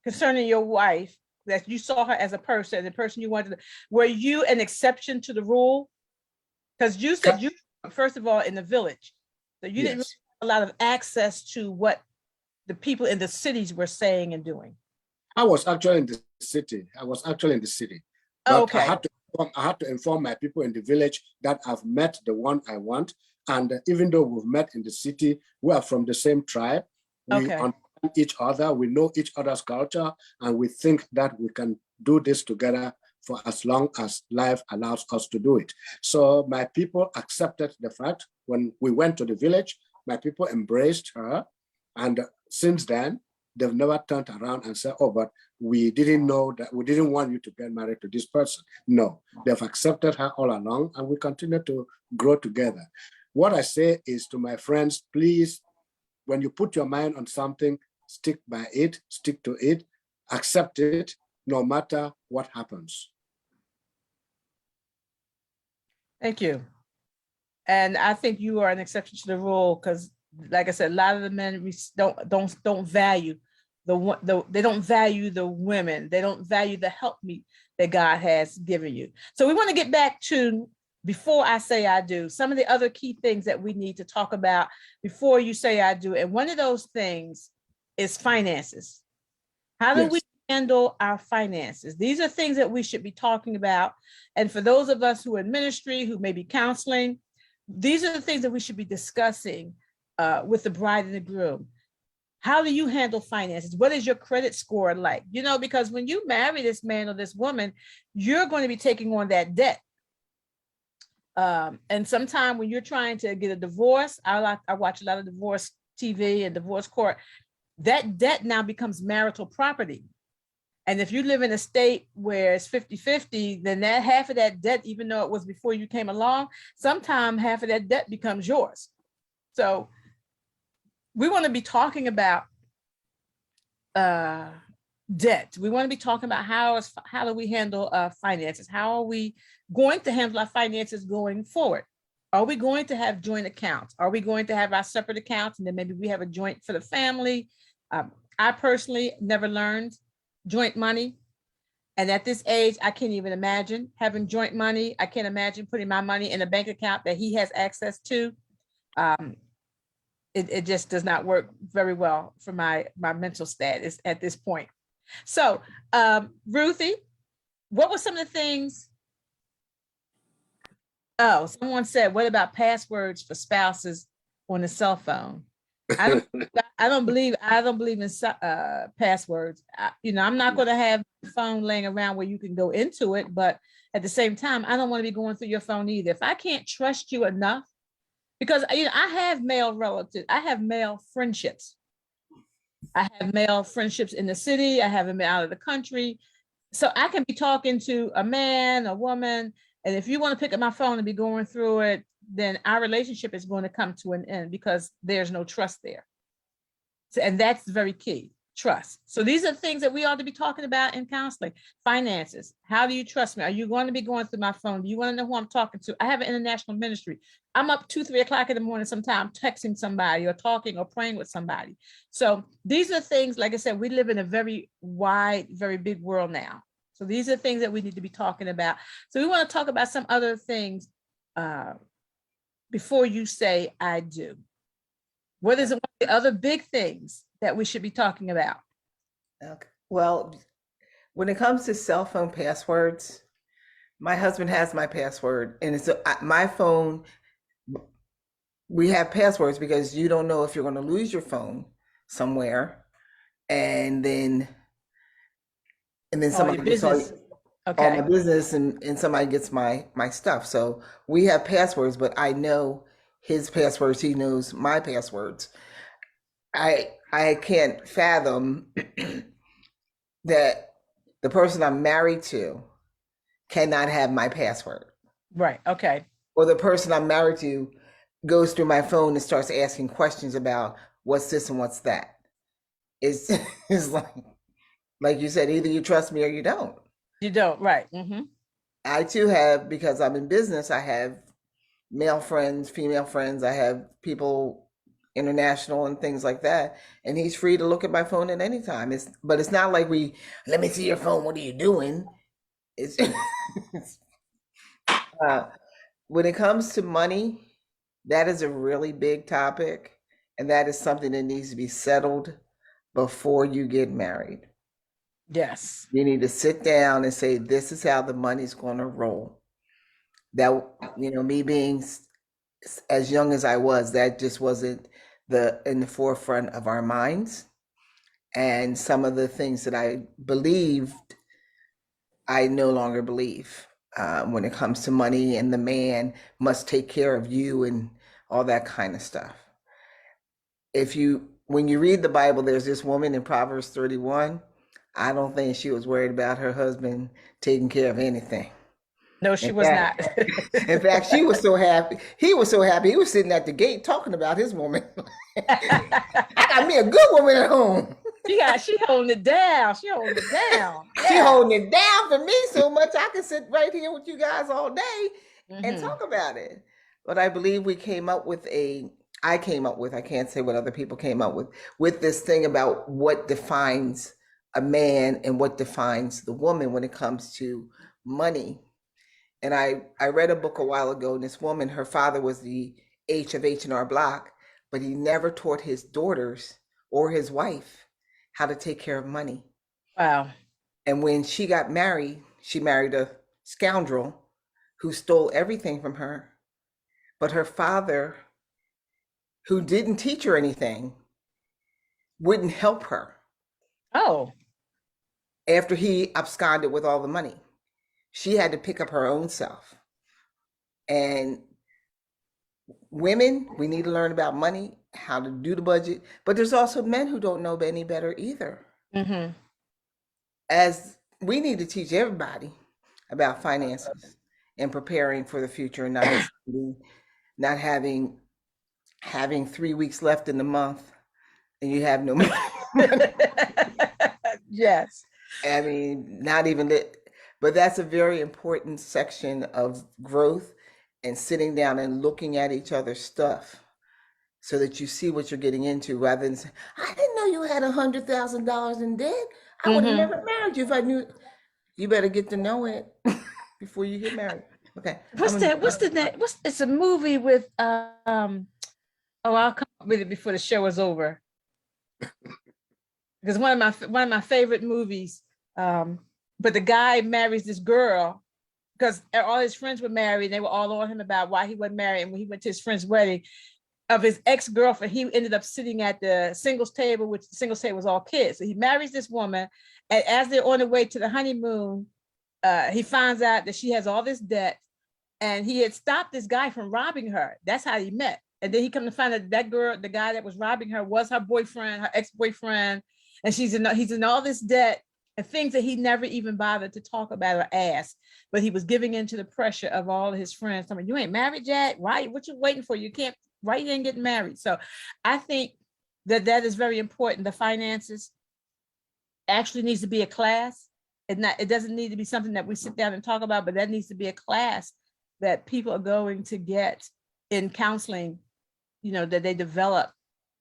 concerning your wife, that you saw her as a person, the person you wanted, were you an exception to the rule? Because you said you, first of all, in the village, so you didn't really have a lot of access to what the people in the cities were saying and doing. I was actually in the city. But okay. I had to inform my people in the village that I've met the one I want. And even though we've met in the city, we are from the same tribe. We understand each other, we know each other's culture, and we think that we can do this together for as long as life allows us to do it. So my people accepted the fact. When we went to the village, my people embraced her. And since then, they've never turned around and said, oh, but we didn't know that, we didn't want you to get married to this person. No, they've accepted her all along, and we continue to grow together. What I say is to my friends, please, when you put your mind on something, stick by it, stick to it, accept it, no matter what happens. Thank you. And I think you are an exception to the rule, because like I said, a lot of the men don't value they don't value the women. They don't value the helpmeet that God has given you. So we want to get back to, before I say I do, some of the other key things that we need to talk about before you say I do. And one of those things is finances. How do we handle our finances? These are things that we should be talking about. And for those of us who are in ministry, who may be counseling, these are the things that we should be discussing with the bride and the groom. How do you handle finances? What is your credit score like? You know, because when you marry this man or this woman, you're going to be taking on that debt. And sometimes when you're trying to get a divorce, I watch a lot of divorce TV and divorce court, that debt now becomes marital property. And if you live in a state where it's 50-50, then that half of that debt, even though it was before you came along, sometimes half of that debt becomes yours. So we want to be talking about debt. We want to be talking about how do we handle finances? How are we going to handle our finances going forward? Are we going to have joint accounts? Are we going to have our separate accounts and then maybe we have a joint for the family? I personally never learned joint money. And at this age, I can't even imagine having joint money. I can't imagine putting my money in a bank account that he has access to. It just does not work very well for my mental status at this point. So, Ruthie, what were some of the things? Oh, someone said, what about passwords for spouses on the cell phone? I don't believe in passwords. I'm not going to have a phone laying around where you can go into it, but at the same time, I don't want to be going through your phone either. If I can't trust you enough, because I have male relatives, I have male friendships. I have male friendships in the city. I have them out of the country. So I can be talking to a man, a woman, and if you want to pick up my phone and be going through it, then our relationship is going to come to an end because there's no trust there. So, and that's very key, trust. So these are things that we ought to be talking about in counseling. Finances. How do you trust me? Are you going to be going through my phone? Do you want to know who I'm talking to? I have an international ministry. I'm up 2, 3 o'clock in the morning sometimes texting somebody or talking or praying with somebody. So these are things, like I said, we live in a very wide, very big world now. So these are things that we need to be talking about. So we want to talk about some other things before you say I do. What is one of the other big things that we should be talking about? Okay. Well, when it comes to cell phone passwords, my husband has my password, and it's my phone. We have passwords because you don't know if you're going to lose your phone somewhere, and then somebody gets all my business, and somebody gets my stuff. So we have passwords, but I know his passwords. He knows my passwords. I can't fathom that the person I'm married to cannot have my password. Right. Okay. Or the person I'm married to goes through my phone and starts asking questions about what's this and what's that. It's like you said, either you trust me or you don't. You don't, right. Mm-hmm. I too have, because I'm in business, I have male friends, female friends, I have people international and things like that. And he's free to look at my phone at any time. But it's not like let me see your phone, what are you doing? It's when it comes to money, that is a really big topic. And that is something that needs to be settled before you get married. Yes. You need to sit down and say, this is how the money's going to roll. That, me being as young as I was, that just wasn't in the forefront of our minds. And some of the things that I believed, I no longer believe when it comes to money, and the man must take care of you and all that kind of stuff. When you read the Bible, there's this woman in Proverbs 31. I don't think she was worried about her husband taking care of anything. No, she was not. In fact, she was so happy. He was so happy. He was sitting at the gate talking about his woman. I got me a good woman at home. She holding it down. She holding it down. Yeah. She holding it down for me so much I can sit right here with you guys all day and talk about it. But I believe I came up with, I can't say what other people came up with this thing about what defines a man and what defines the woman when it comes to money. And I read a book a while ago, and this woman, her father was the H of H&R Block, but he never taught his daughters or his wife how to take care of money. Wow. And when she got married, she married a scoundrel who stole everything from her. But her father, who didn't teach her anything, wouldn't help her. Oh. After he absconded with all the money, she had to pick up her own self. And women, we need to learn about money, how to do the budget. But there's also men who don't know any better either. Mm-hmm. As we need to teach everybody about finances and preparing for the future, and not having 3 weeks left in the month and you have no money. Yes. I mean, not even that, but that's a very important section of growth and sitting down and looking at each other's stuff so that you see what you're getting into rather than say, I didn't know you had $100,000 in debt. I would have Mhm. never married you if I knew. You better get to know it before you get married. Okay. What's that? What's the name? It's a movie with oh, I'll come up with it before the show is over. Because one of my favorite movies. But the guy marries this girl because all his friends were married. They were all on him about why he wasn't married. And when he went to his friend's wedding of his ex-girlfriend, he ended up sitting at the singles table, which the singles table was all kids. So he marries this woman, and as they're on the way to the honeymoon, he finds out that she has all this debt, and he had stopped this guy from robbing her. That's how he met. And then he come to find out that girl, the guy that was robbing her, was her boyfriend, her ex-boyfriend, and he's in all this debt and things that he never even bothered to talk about or ask. But he was giving into the pressure of all of his friends. I mean, you ain't married yet, right? What you waiting for? You can't, right? You ain't getting married. So I think that is very important. The finances actually needs to be a class. It doesn't need to be something that we sit down and talk about, but that needs to be a class that people are going to get in counseling, that they develop.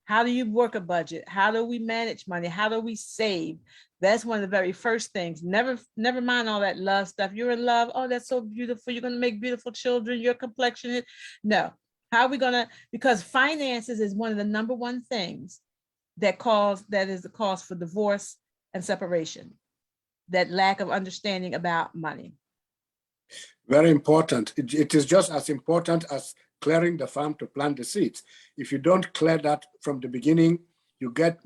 How do you work a budget? How do we manage money? How do we save? That's one of the very first things. Never mind all that love stuff. You're in love. Oh, that's so beautiful. You're going to make beautiful children. Your complexion. No. How are we going to, because finances is one of the number one things that is the cause for divorce and separation. That lack of understanding about money. Very important. It is just as important as clearing the farm to plant the seeds. If you don't clear that from the beginning, you get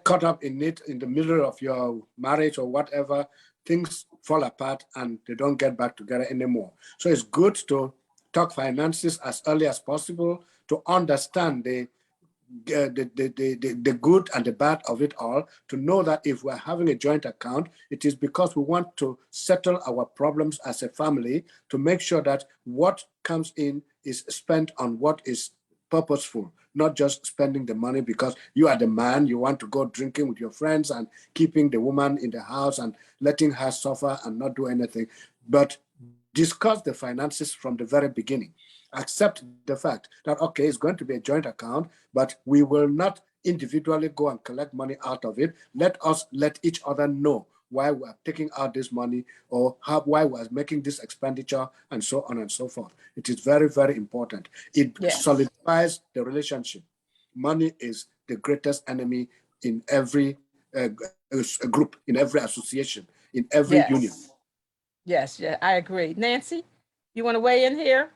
caught up in it in the middle of your marriage or whatever. Things fall apart and they don't get back together anymore. So it's good to talk finances as early as possible to understand the good and the bad of it all, to know that if we're having a joint account, it is because we want to settle our problems as a family, to make sure that what comes in is spent on what is purposeful, not just spending the money because you are the man, you want to go drinking with your friends and keeping the woman in the house and letting her suffer and not do anything. But discuss the finances from the very beginning. Accept the fact that, okay, it's going to be a joint account, but we will not individually go and collect money out of it. Let us let each other know why we're taking out this money or why we're making this expenditure and so on and so forth. It is very, very important. It solidifies the relationship. Money is the greatest enemy in every group, in every association, in every union. Yes, yeah, I agree. Nancy, you want to weigh in here?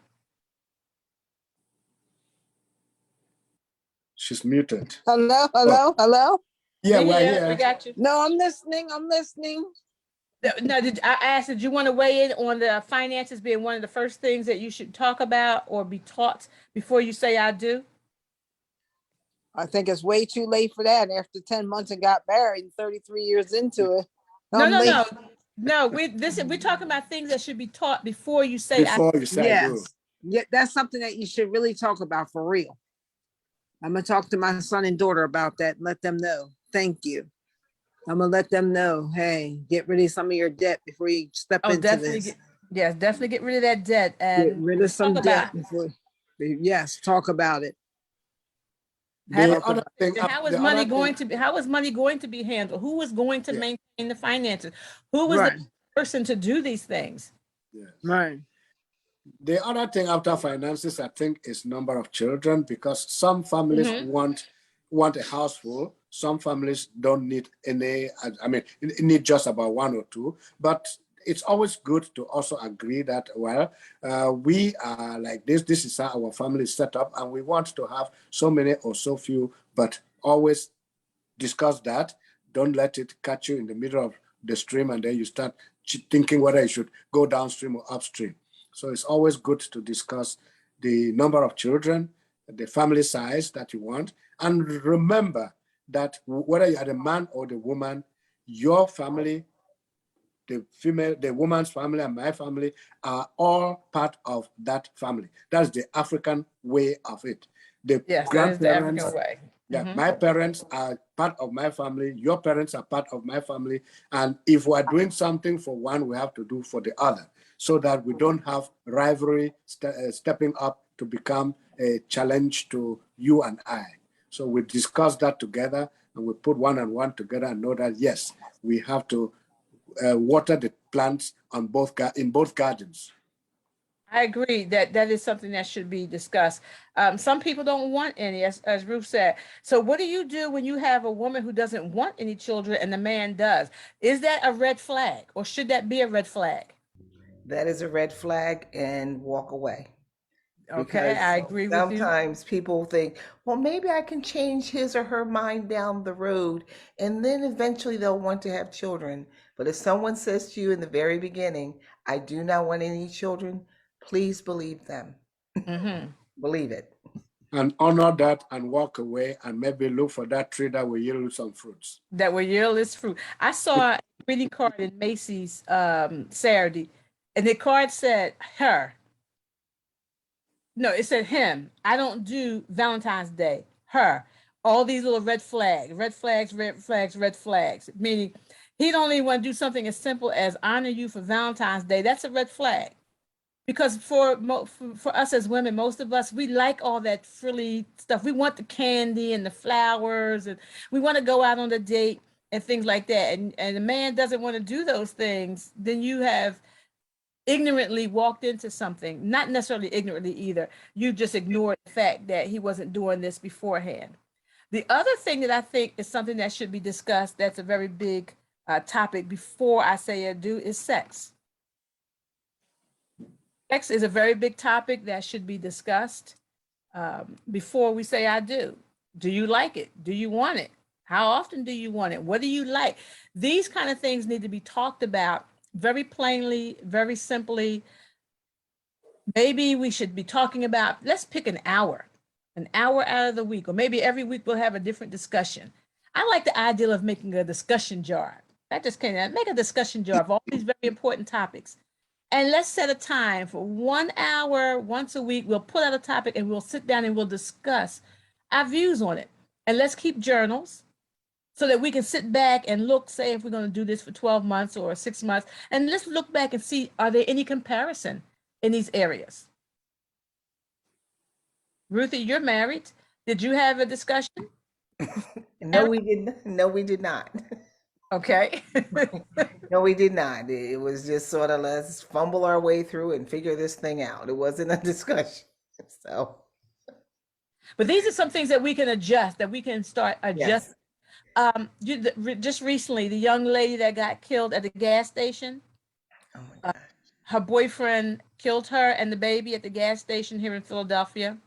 She's muted. Hello, hello, hello. Yeah, we're here. We got you. No, I'm listening. I'm listening. No, I asked, did you want to weigh in on the finances being one of the first things that you should talk about or be taught before you say I do? I think it's way too late for that. After 10 months and got married, 33 years into it. No. We're talking about things that should be taught before you say I do. Yeah, that's something that you should really talk about for real. I'm gonna talk to my son and daughter about that. Let them know. Thank you. I'm gonna let them know. Hey, get rid of some of your debt before you step into this. Definitely get rid of that debt and get rid of some debt before. Yes, talk about it. How is money going to be handled? Who is going to maintain the finances? Who was the person to do these things? Yes. Right. The other thing after finances, I think, is number of children, because some families want a house full. Some families don't need any. I mean, need just about one or two. But it's always good to also agree that, well, we are like this. This is how our family is set up, and we want to have so many or so few. But always discuss that. Don't let it catch you in the middle of the stream, and then you start thinking whether you should go downstream or upstream. So it's always good to discuss the number of children, the family size that you want. And remember that whether you are the man or the woman, your family, the woman's family and my family are all part of that family. That's the African way of it. Grandparents, the African way. Yeah, my parents are part of my family. Your parents are part of my family. And if we're doing something for one, we have to do for the other. so that we don't have rivalry stepping up to become a challenge to you and I. So we discuss that together, and we put one and one together and know that, yes, we have to water the plants on in both gardens. I agree that that is something that should be discussed. Some people don't want any, as Ruth said. So what do you do when you have a woman who doesn't want any children and the man does? Is that a red flag, or should that be a red flag? That is a red flag, and walk away. Okay, Because I agree with you. sometimes people think, well, maybe I can change his or her mind down the road, and then eventually they'll want to have children. But if someone says to you in the very beginning, I do not want any children, please believe them. Mm-hmm. Believe it. And honor that and walk away, and maybe look for that tree that will yield some fruits. That will yield its fruit. I saw a greeting card in Macy's Saturday, and the card said her. No, it said him. I don't do Valentine's Day. Her. All these little red flags, red flags, red flags, red flags. Meaning he don't even want to do something as simple as honor you for Valentine's Day. That's a red flag. Because for us as women, most of us, we like all that frilly stuff. We want the candy and the flowers, and we want to go out on a date and things like that. And a man doesn't want to do those things, then you have ignorantly walked into something, not necessarily ignorantly either. You just ignored the fact that he wasn't doing this beforehand. The other thing that I think is something that should be discussed, that's a very big topic before I say adieu, is sex. Sex is a very big topic that should be discussed before we say I do. Do you like it? Do you want it? How often do you want it? What do you like? These kind of things need to be talked about very plainly, very simply. Maybe we should be talking about, let's pick an hour out of the week, or maybe every week we'll have a different discussion. I like the idea of making a discussion jar. I just can't make a discussion jar of all these very important topics. And let's set a time for 1 hour, once a week. We'll pull out a topic and we'll sit down and we'll discuss our views on it. And let's keep journals so that we can sit back and look, say if we're going to do this for 12 months or 6 months, and let's look back and see, are there any comparison in these areas? Ruthie, you're married. Did you have a discussion? No, we didn't. No, we did not. Okay. No, we did not. It was just sort of, let's fumble our way through and figure this thing out. It wasn't a discussion. So, but these are some things that we can adjust, that we can start adjusting. yes. Just recently, the young lady that got killed at the gas station, Oh my God. her boyfriend killed her and the baby at the gas station here in Philadelphia.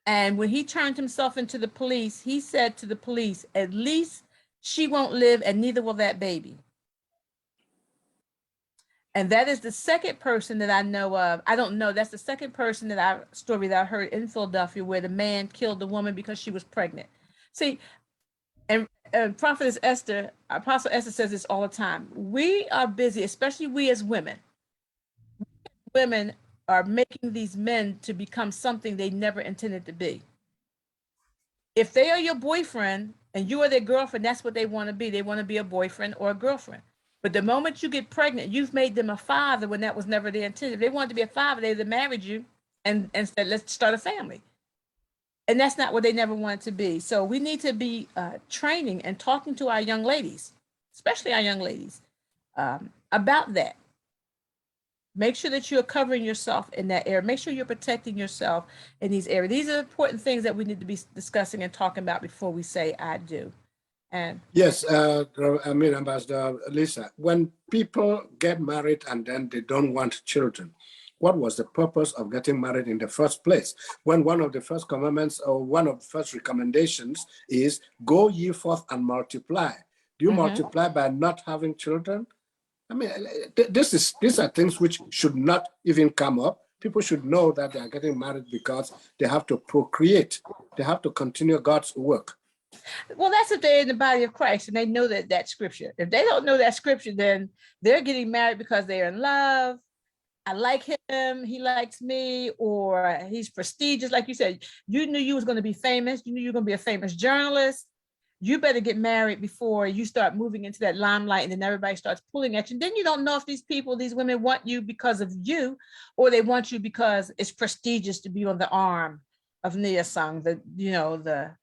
And when he turned himself into the police, he said to the police, at least she won't live and neither will that baby. And that is the second person that I know of. I don't know. That's the second person story that I heard in Philadelphia where the man killed the woman because she was pregnant. See, and Prophetess Esther, Apostle Esther says this all the time. We are busy, especially we as women. Women are making these men to become something they never intended to be. If they are your boyfriend and you are their girlfriend, that's what they want to be. They want to be a boyfriend or a girlfriend. But the moment you get pregnant, you've made them a father when that was never their intention. If they wanted to be a father, they'd have married you and said, let's start a family. And that's not what they never wanted to be. So we need to be training and talking to our young ladies, especially our young ladies, about that. Make sure that you're covering yourself in that area. Make sure you're protecting yourself in these areas. These are important things that we need to be discussing and talking about before we say I do. And yes, Ambassador Lisa, when people get married and then they don't want children, what was the purpose of getting married in the first place? When one of the first commandments or one of the first recommendations is go ye forth and multiply. Do you multiply by not having children? I mean, these are things which should not even come up. People should know that they are getting married because they have to procreate. They have to continue God's work. Well, that's if they're in the body of Christ and they know that scripture. If they don't know that scripture, then they're getting married because they're in love. I like him, he likes me, or he's prestigious. Like you said, you knew you was going to be famous. You knew you were going to be a famous journalist. you better get married before you start moving into that limelight, and then everybody starts pulling at you. And then you don't know if these people, these women want you because of you, or they want you because it's prestigious to be on the arm of Nia Song, the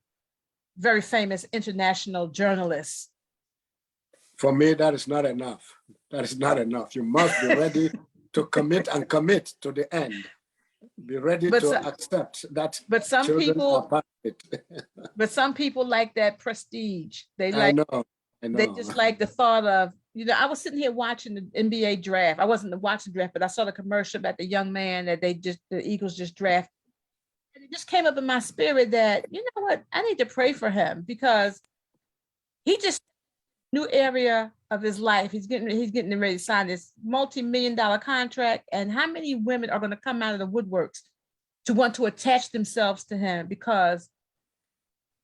very famous international journalist. For me, that is not enough. That is not enough. You must be ready to commit and commit to the end. Be ready to accept that but some children people, are part of it. but some people like that prestige. They I like, know. they just like the thought of, I was sitting here watching the NBA draft. I wasn't watching the draft, but I saw the commercial about the young man that the Eagles just drafted. And it just came up in my spirit that, you know what, I need to pray for him, because he just new area of his life. He's getting ready to sign this multi-million-dollar contract. And how many women are going to come out of the woodworks to want to attach themselves to him because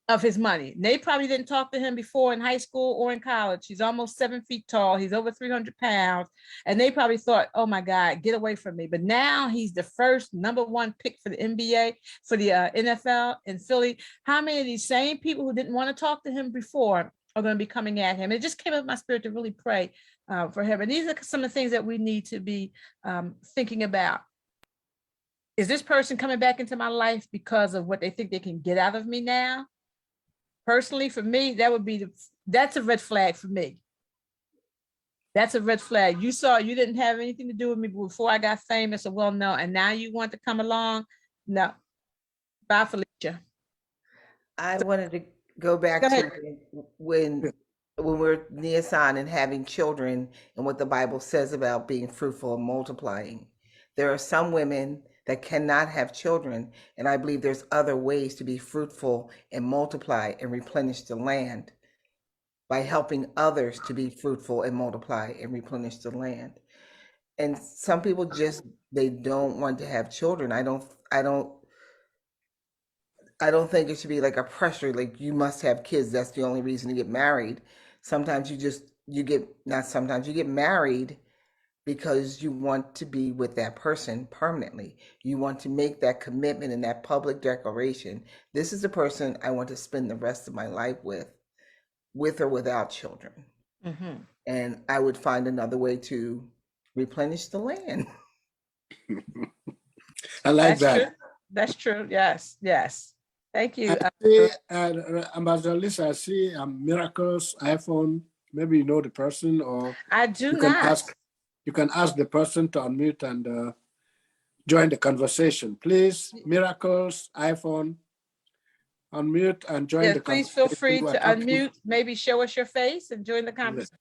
of his money? They probably didn't talk to him before in high school or in college. He's almost 7 feet tall. He's over 300 pounds. And they probably thought, oh my God, get away from me. But now he's the first #1 pick for the NBA, for the NFL in Philly. How many of these same people who didn't want to talk to him before are going to be coming at him? It just came up in my spirit to really pray for him. And these are some of the things that we need to be thinking about. Is this person coming back into my life because of what they think they can get out of me now? Personally, for me, that's a red flag for me. That's a red flag. You didn't have anything to do with me before I got famous or well known, and now you want to come along? No. Bye, Felicia. I wanted to go back to when we're Nia San and having children, and what the Bible says about being fruitful and multiplying. There are some women that cannot have children, and I believe there's other ways to be fruitful and multiply and replenish the land by helping others to be fruitful and multiply and replenish the land. And some people just, they don't want to have children. I don't think it should be like a pressure, like you must have kids. That's the only reason to get married. Sometimes you get married because you want to be with that person permanently. You want to make that commitment and that public declaration. This is the person I want to spend the rest of my life with or without children. Mm-hmm. And I would find another way to replenish the land. I like That's that. true. That's true. Yes. Yes. Thank you. I see, Ambassador Lisa, I see Miracles iPhone. Maybe you know the person, or I do you can not. you can ask the person to unmute and join the conversation. Please, Miracles iPhone, unmute and join Yes, the please conversation. feel free to unmute, maybe show us your face and join the conversation.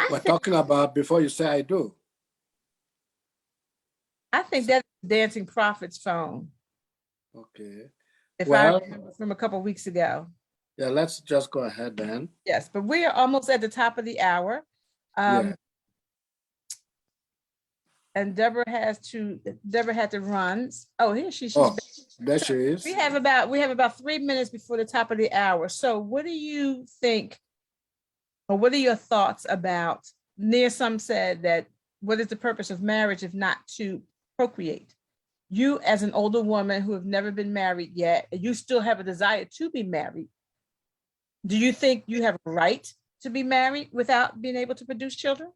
We're talking about before you say I do. I think that's Dancing Prophet's phone. Okay. If I remember from a couple of weeks ago. Yeah, let's just go ahead then. Yes, but we are almost at the top of the hour. And Deborah had to run. Oh, here she's there she is. We have about 3 minutes before the top of the hour. So what do you think, or what are your thoughts about, Nia Some said that what is the purpose of marriage if not to procreate? You, as an older woman who have never been married yet, and you still have a desire to be married, do you think you have a right to be married without being able to produce children?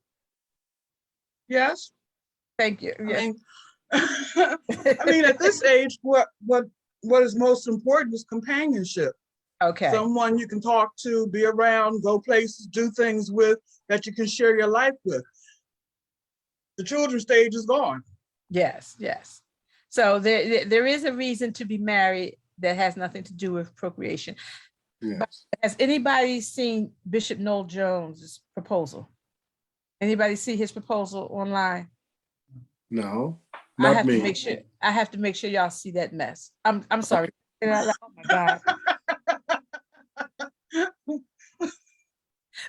Yes. Thank you. Yes. I mean, at this age, what is most important is companionship. Okay. Someone you can talk to, be around, go places, do things with, that you can share your life with. The children stage is gone. Yes, yes. So there is a reason to be married that has nothing to do with procreation. Yes. But has anybody seen Bishop Noel Jones' proposal? Anybody see his proposal online? No, I not have me. to make sure y'all see that mess. I'm sorry. Okay. Oh my God.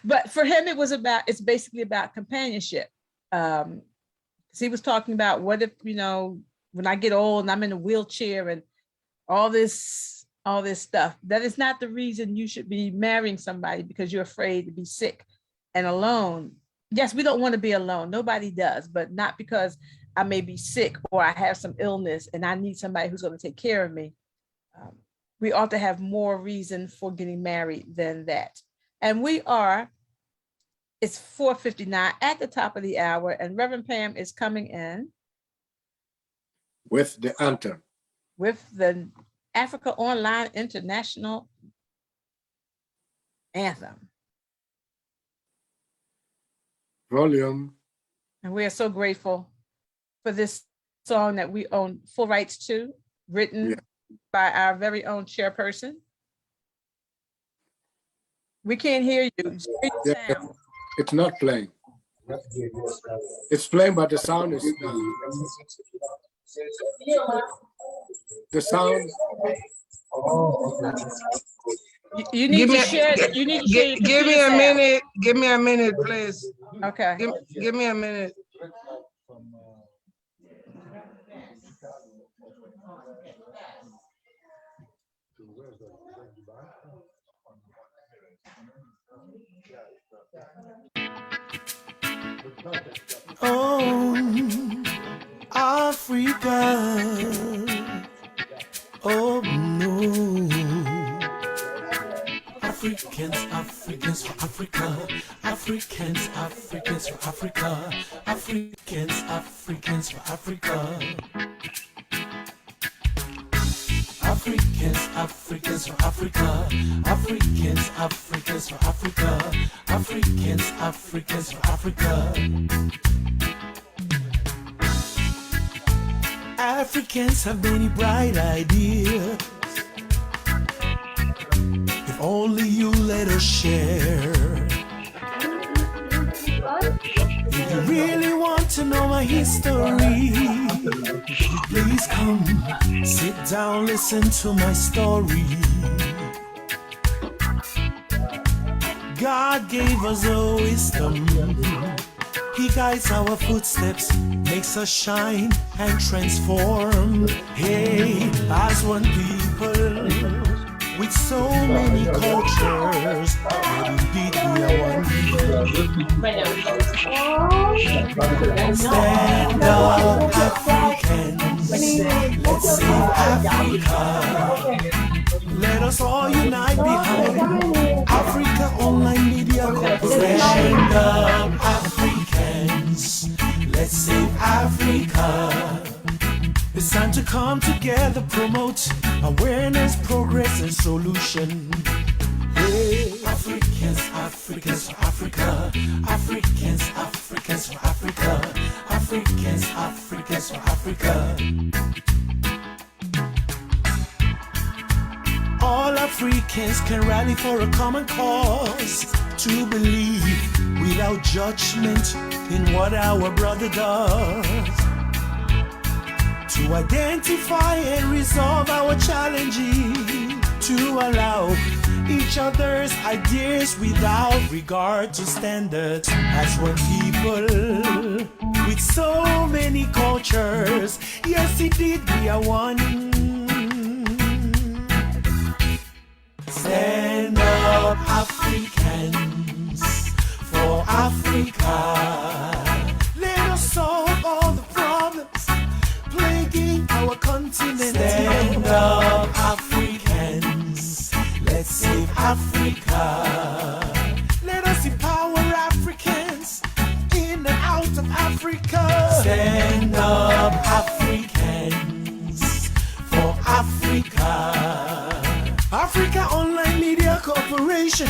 But for him, it's basically about companionship. He was talking about, what if, when I get old and I'm in a wheelchair and all this stuff, that is not the reason you should be marrying somebody, because you're afraid to be sick and alone. Yes, we don't want to be alone. Nobody does, but not because I may be sick or I have some illness and I need somebody who's going to take care of me. we ought to have more reason for getting married than that. And it's 4:59 at the top of the hour, and Reverend Pam is coming in with the anthem. With the Africaonline International Anthem. Volume. And we are so grateful for this song that we own full rights to, written by our very own chairperson. We can't hear you. It's not playing. It's playing, but the sound is the sound. You need to share. You need to share. Give me a minute. Give me a minute, please. Okay. Give me a minute. Oh, Africa. Oh no. Africans, Africans for Africa. Africans, Africans for Africa. Africans, Africans for Africa. Africans, Africans for Africa. Africans, Africans for Africa. Africans, Africans for Africa. Africans have many bright ideas. If only you let us share. If you really want to know my history, please come, sit down, listen to my story. God gave us a wisdom. He guides our footsteps, makes us shine and transform. Hey, as one people, with so many cultures, but indeed we are one. Stand up, Africans, let's save Africa. Let us all unite behind Africaonline Media Corporation. Stand up, Africans, let's save Africa. It's time to come together, promote awareness, progress, and solution. Hey. Africans, Africans for Africa. Africans, Africans for Africa. Africans, Africans for Africa. All Africans can rally for a common cause, to believe without judgment in what our brother does. To identify and resolve our challenges, to allow each other's ideas without regard to standards. As one people with so many cultures, yes indeed we are one. Stand up, Africans, for Africa. Let us solve all the problems plaguing our continent. Stand up, Africans, let's save Africa. Let us empower Africans in and out of Africa. Stand up, Africans, for Africa. Africaonline Media Corporation,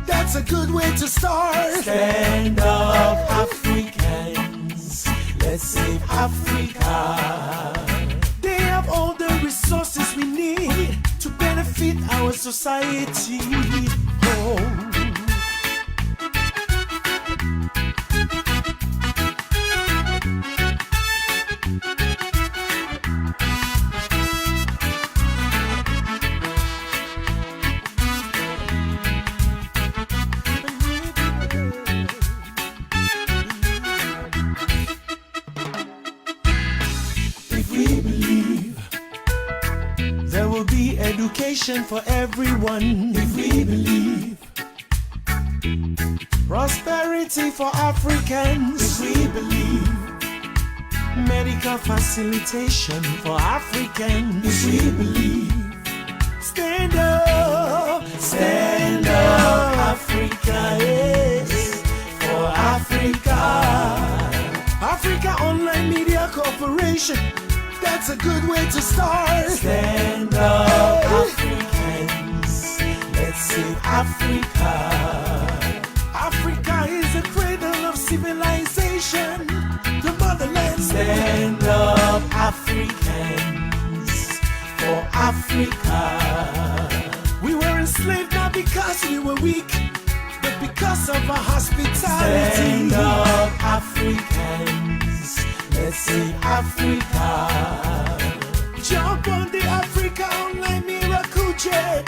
that's a good way to start. Stand up, Africans, let's save Africa. They have all the resources we need to benefit our society. Oh. Education for everyone. If we believe prosperity for Africans. If we believe medical facilitation for Africans. If we believe Stand up, stand up, Africa, yes, for Africa. Africa Online Media Corporation, that's a good way to start. Stand up, Africans, let's save Africa. Africa is the cradle of civilization, the motherland. Stand up, Africans, for Africa. We were enslaved not because we were weak, but because of our hospitality. Stand up, Africans, let's save Africa. Jump on the Africa Online Miracle Jet.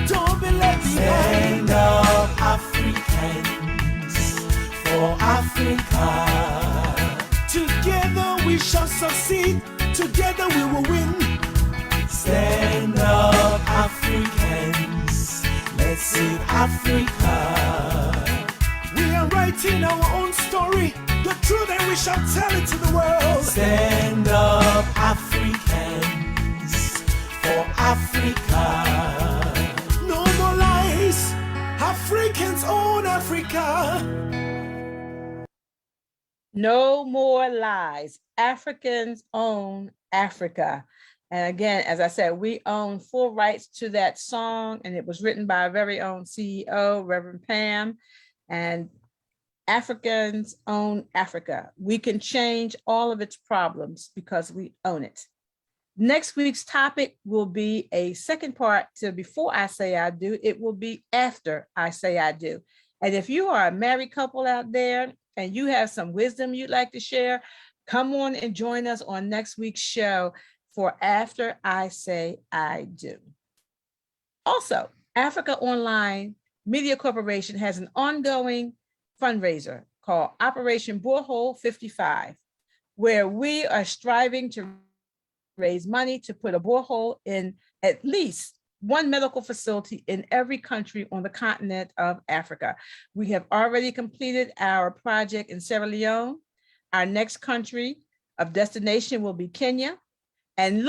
Don't be left behind. Stand up, Africans, for Africa. Together we shall succeed. Together we will win. Stand up, Africans, let's save Africa. We are writing our own story, the truth, and we shall tell it to the world. Stand up, Africans, for Africa. No more lies. Africans own Africa. No more lies. Africans own Africa. And again, as I said, we own full rights to that song, and it was written by our very own CEO, Reverend Pam. And Africans own Africa. We can change all of its problems because we own it. Next week's topic will be a second part to Before I Say I Do. It will be After I Say I Do. And if you are a married couple out there and you have some wisdom you'd like to share, come on and join us on next week's show for After I Say I Do. Also, Africaonline Media Corporation has an ongoing fundraiser called Operation Borehole 55, where we are striving to raise money to put a borehole in at least one medical facility in every country on the continent of Africa. We have already completed our project in Sierra Leone. Our next country of destination will be Kenya. And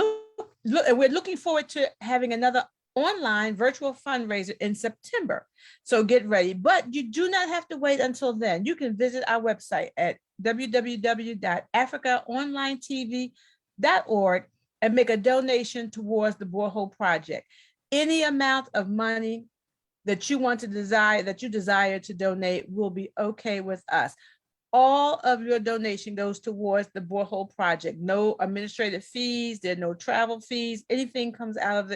we're looking forward to having another online virtual fundraiser in September. So get ready, but you do not have to wait until then. You can visit our website at www.africaonlinetv.org and make a donation towards the borehole project. Any amount of money that you desire to donate will be okay with us. All of your donation goes towards the borehole project. No administrative fees, there are no travel fees, anything comes out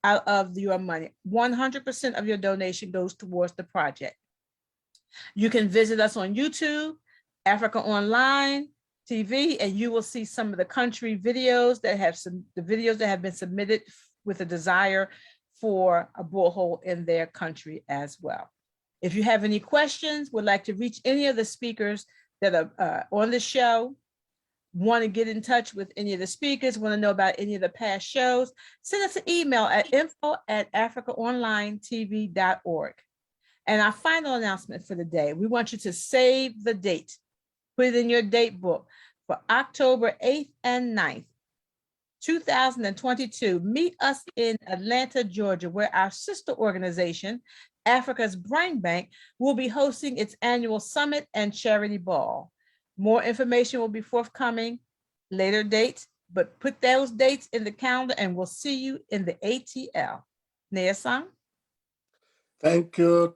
of your money. 100% of your donation goes towards the project. You can visit us on YouTube, Africaonline TV, and you will see some of the country videos that have been submitted with a desire for a borehole in their country as well. If you have any questions, would like to reach any of the speakers that are on the show, want to get in touch with any of the speakers, want to know about any of the past shows, send us an email at info@africaonlinetv.org. And our final announcement for the day, we want you to save the date, put it in your date book for October 8th and 9th, 2022. Meet us in Atlanta, Georgia, where our sister organization, Africa's Brain Bank, will be hosting its annual summit and charity ball. More information will be forthcoming, later dates, but put those dates in the calendar and we'll see you in the ATL. Nea-san? Thank you,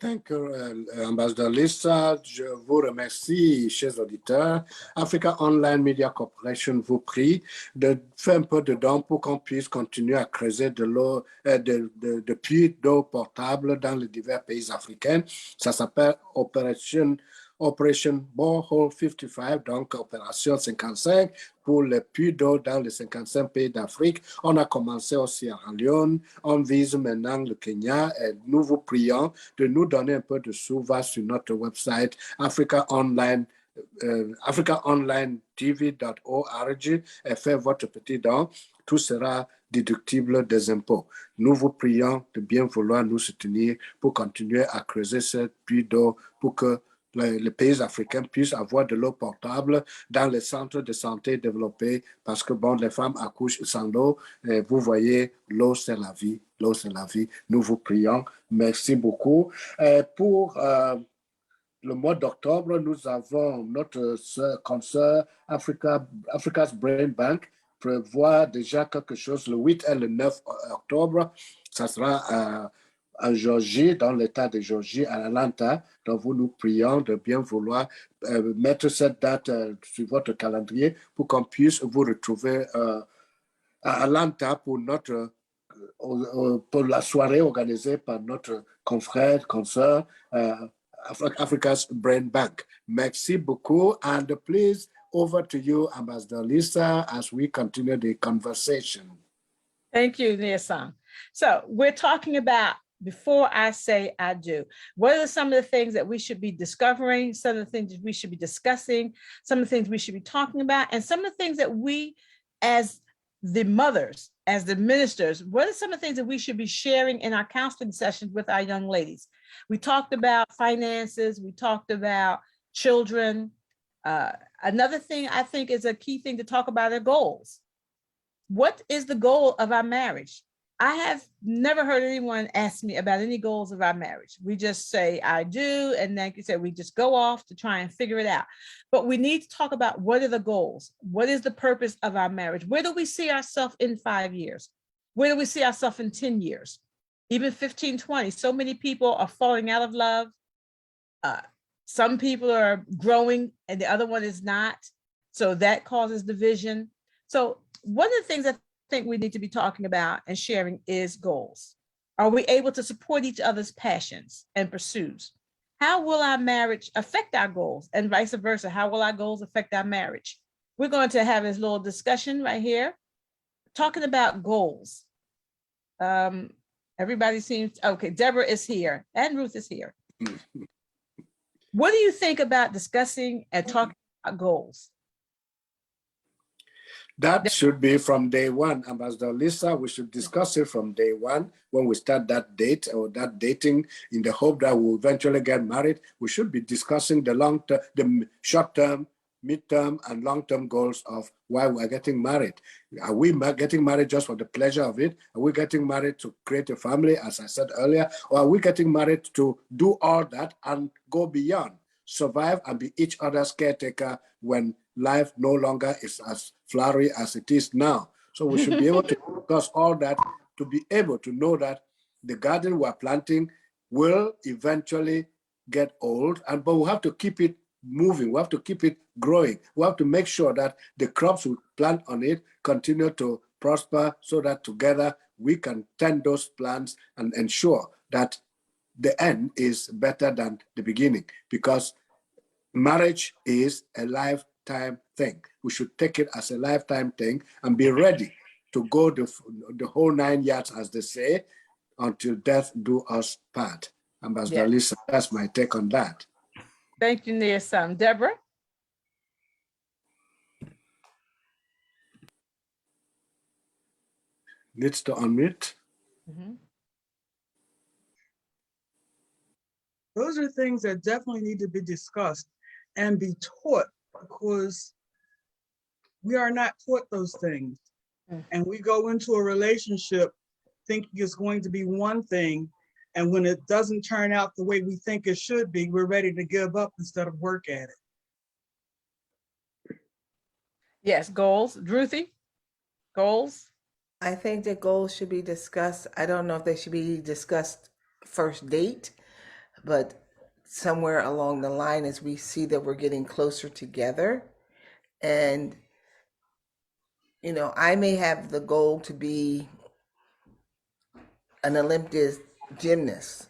Ambassador Lisa. Je vous remercie, chers auditeurs. Africa Online Media Corporation vous prie de faire un peu de dons pour qu'on puisse continuer à creuser de l'eau, de puits d'eau potable dans les divers pays africains. Ça s'appelle Operation Borehole 55, donc Opération 55 pour les puits d'eau dans les 55 pays d'Afrique. On a commencé au Sierra Leone, on vise maintenant le Kenya et nous vous prions de nous donner un peu de sous. Va sur notre website africaonlinetv.org et faites votre petit don. Tout sera déductible des impôts. Nous vous prions de bien vouloir nous soutenir pour continuer à creuser ce puits d'eau pour que les pays africains puissent avoir de l'eau potable dans les centres de santé développés parce que, bon, les femmes accouchent sans eau. Et vous voyez, l'eau, c'est la vie. L'eau, c'est la vie. Nous vous prions. Merci beaucoup. Pour le mois d'octobre, nous avons notre consoeur Africa's Brain Bank prévoit déjà quelque chose le 8 et le 9 octobre. Ça sera en Géorgie, dans l'État de Géorgie, à Atlanta. Donc, nous prions de bien vouloir mettre cette date sur votre calendrier pour qu'on puisse vous retrouver à Atlanta pour la soirée organisée par notre confrère, consoeur, Africa's Brain Bank. Merci beaucoup. And please, over to you, Ambassador Lisa, as we continue the conversation. Thank you, Nia-san. So we're talking about before I say I do. What are some of the things that we should be discovering, some of the things that we should be discussing, some of the things we should be talking about, and some of the things that we, as the mothers, as the ministers, what are some of the things that we should be sharing in our counseling sessions with our young ladies? We talked about finances, we talked about children. Another thing I think is a key thing to talk about are goals. What is the goal of our marriage? I have never heard anyone ask me about any goals of our marriage. We just say, I do. And then you said, we just go off to try and figure it out. But we need to talk about what are the goals? What is the purpose of our marriage? Where do we see ourselves in 5 years? Where do we see ourselves in 10 years? Even 15, 20. So many people are falling out of love. Some people are growing and the other one is not. So that causes division. So one of the things I think we need to be talking about and sharing is goals. Are we able to support each other's passions and pursuits? How will our marriage affect our goals and vice versa? How will our goals affect our marriage? We're going to have this little discussion right here, talking about goals. Everybody seems, okay, Deborah is here and Ruth is here. What do you think about discussing and talking about goals? That should be from day one, Ambassador Lisa. We should discuss it from day one when we start that date or that dating in the hope that we'll eventually get married. We should be discussing the long-term, the short-term, mid-term, and long-term goals of why we're getting married. Are we getting married just for the pleasure of it? Are we getting married to create a family, as I said earlier? Or are we getting married to do all that and go beyond, survive and be each other's caretaker when life no longer is as flowery as it is now? So we should be able to discuss all that to be able to know that the garden we're planting will eventually get old, but we have to keep it moving. We have to keep it growing. We have to make sure that the crops we plant on it continue to prosper so that together we can tend those plants and ensure that the end is better than the beginning, because marriage is a lifetime thing. We should take it as a lifetime thing and be ready to go the whole 9 yards, as they say, until death do us part. Ambassador Lisa, that's my take on that. Thank you, Nia-san. Deborah? Needs to unmute. Those are things that definitely need to be discussed and be taught, because we are not taught those things. And we go into a relationship thinking it's going to be one thing, and when it doesn't turn out the way we think it should be, we're ready to give up instead of work at it. Yes, goals. Ruthie, goals? I think that goals should be discussed. I don't know if they should be discussed first date, but somewhere along the line as we see that we're getting closer together. And, you know, I may have the goal to be an Olympic gymnast,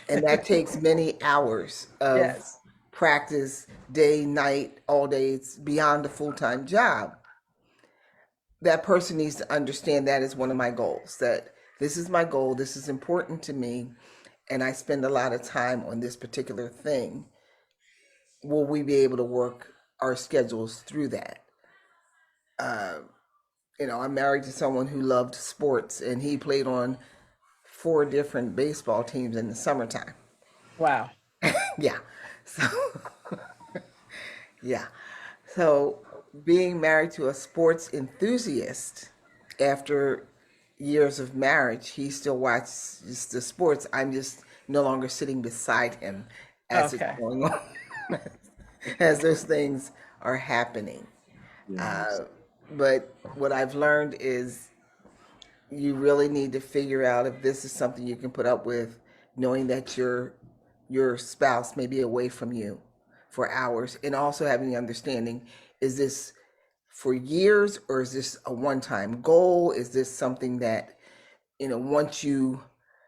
and that takes many hours of practice, day, night, all day. It's beyond a full-time job. That person needs to understand that is one of my goals, that this is my goal, this is important to me, and I spend a lot of time on this particular thing. Will we be able to work our schedules through that? You know, I'm married to someone who loved sports, and he played on 4 different baseball teams in the summertime. Wow. Yeah. So, yeah. So being married to a sports enthusiast, after years of marriage, he still watches the sports. I'm just no longer sitting beside him as it's Okay. going on, as those things are happening. Yes. But what I've learned is you really need to figure out if this is something you can put up with, knowing that your spouse may be away from you for hours, and also having the understanding, is this for years or is this a one-time goal? Is this something that, once you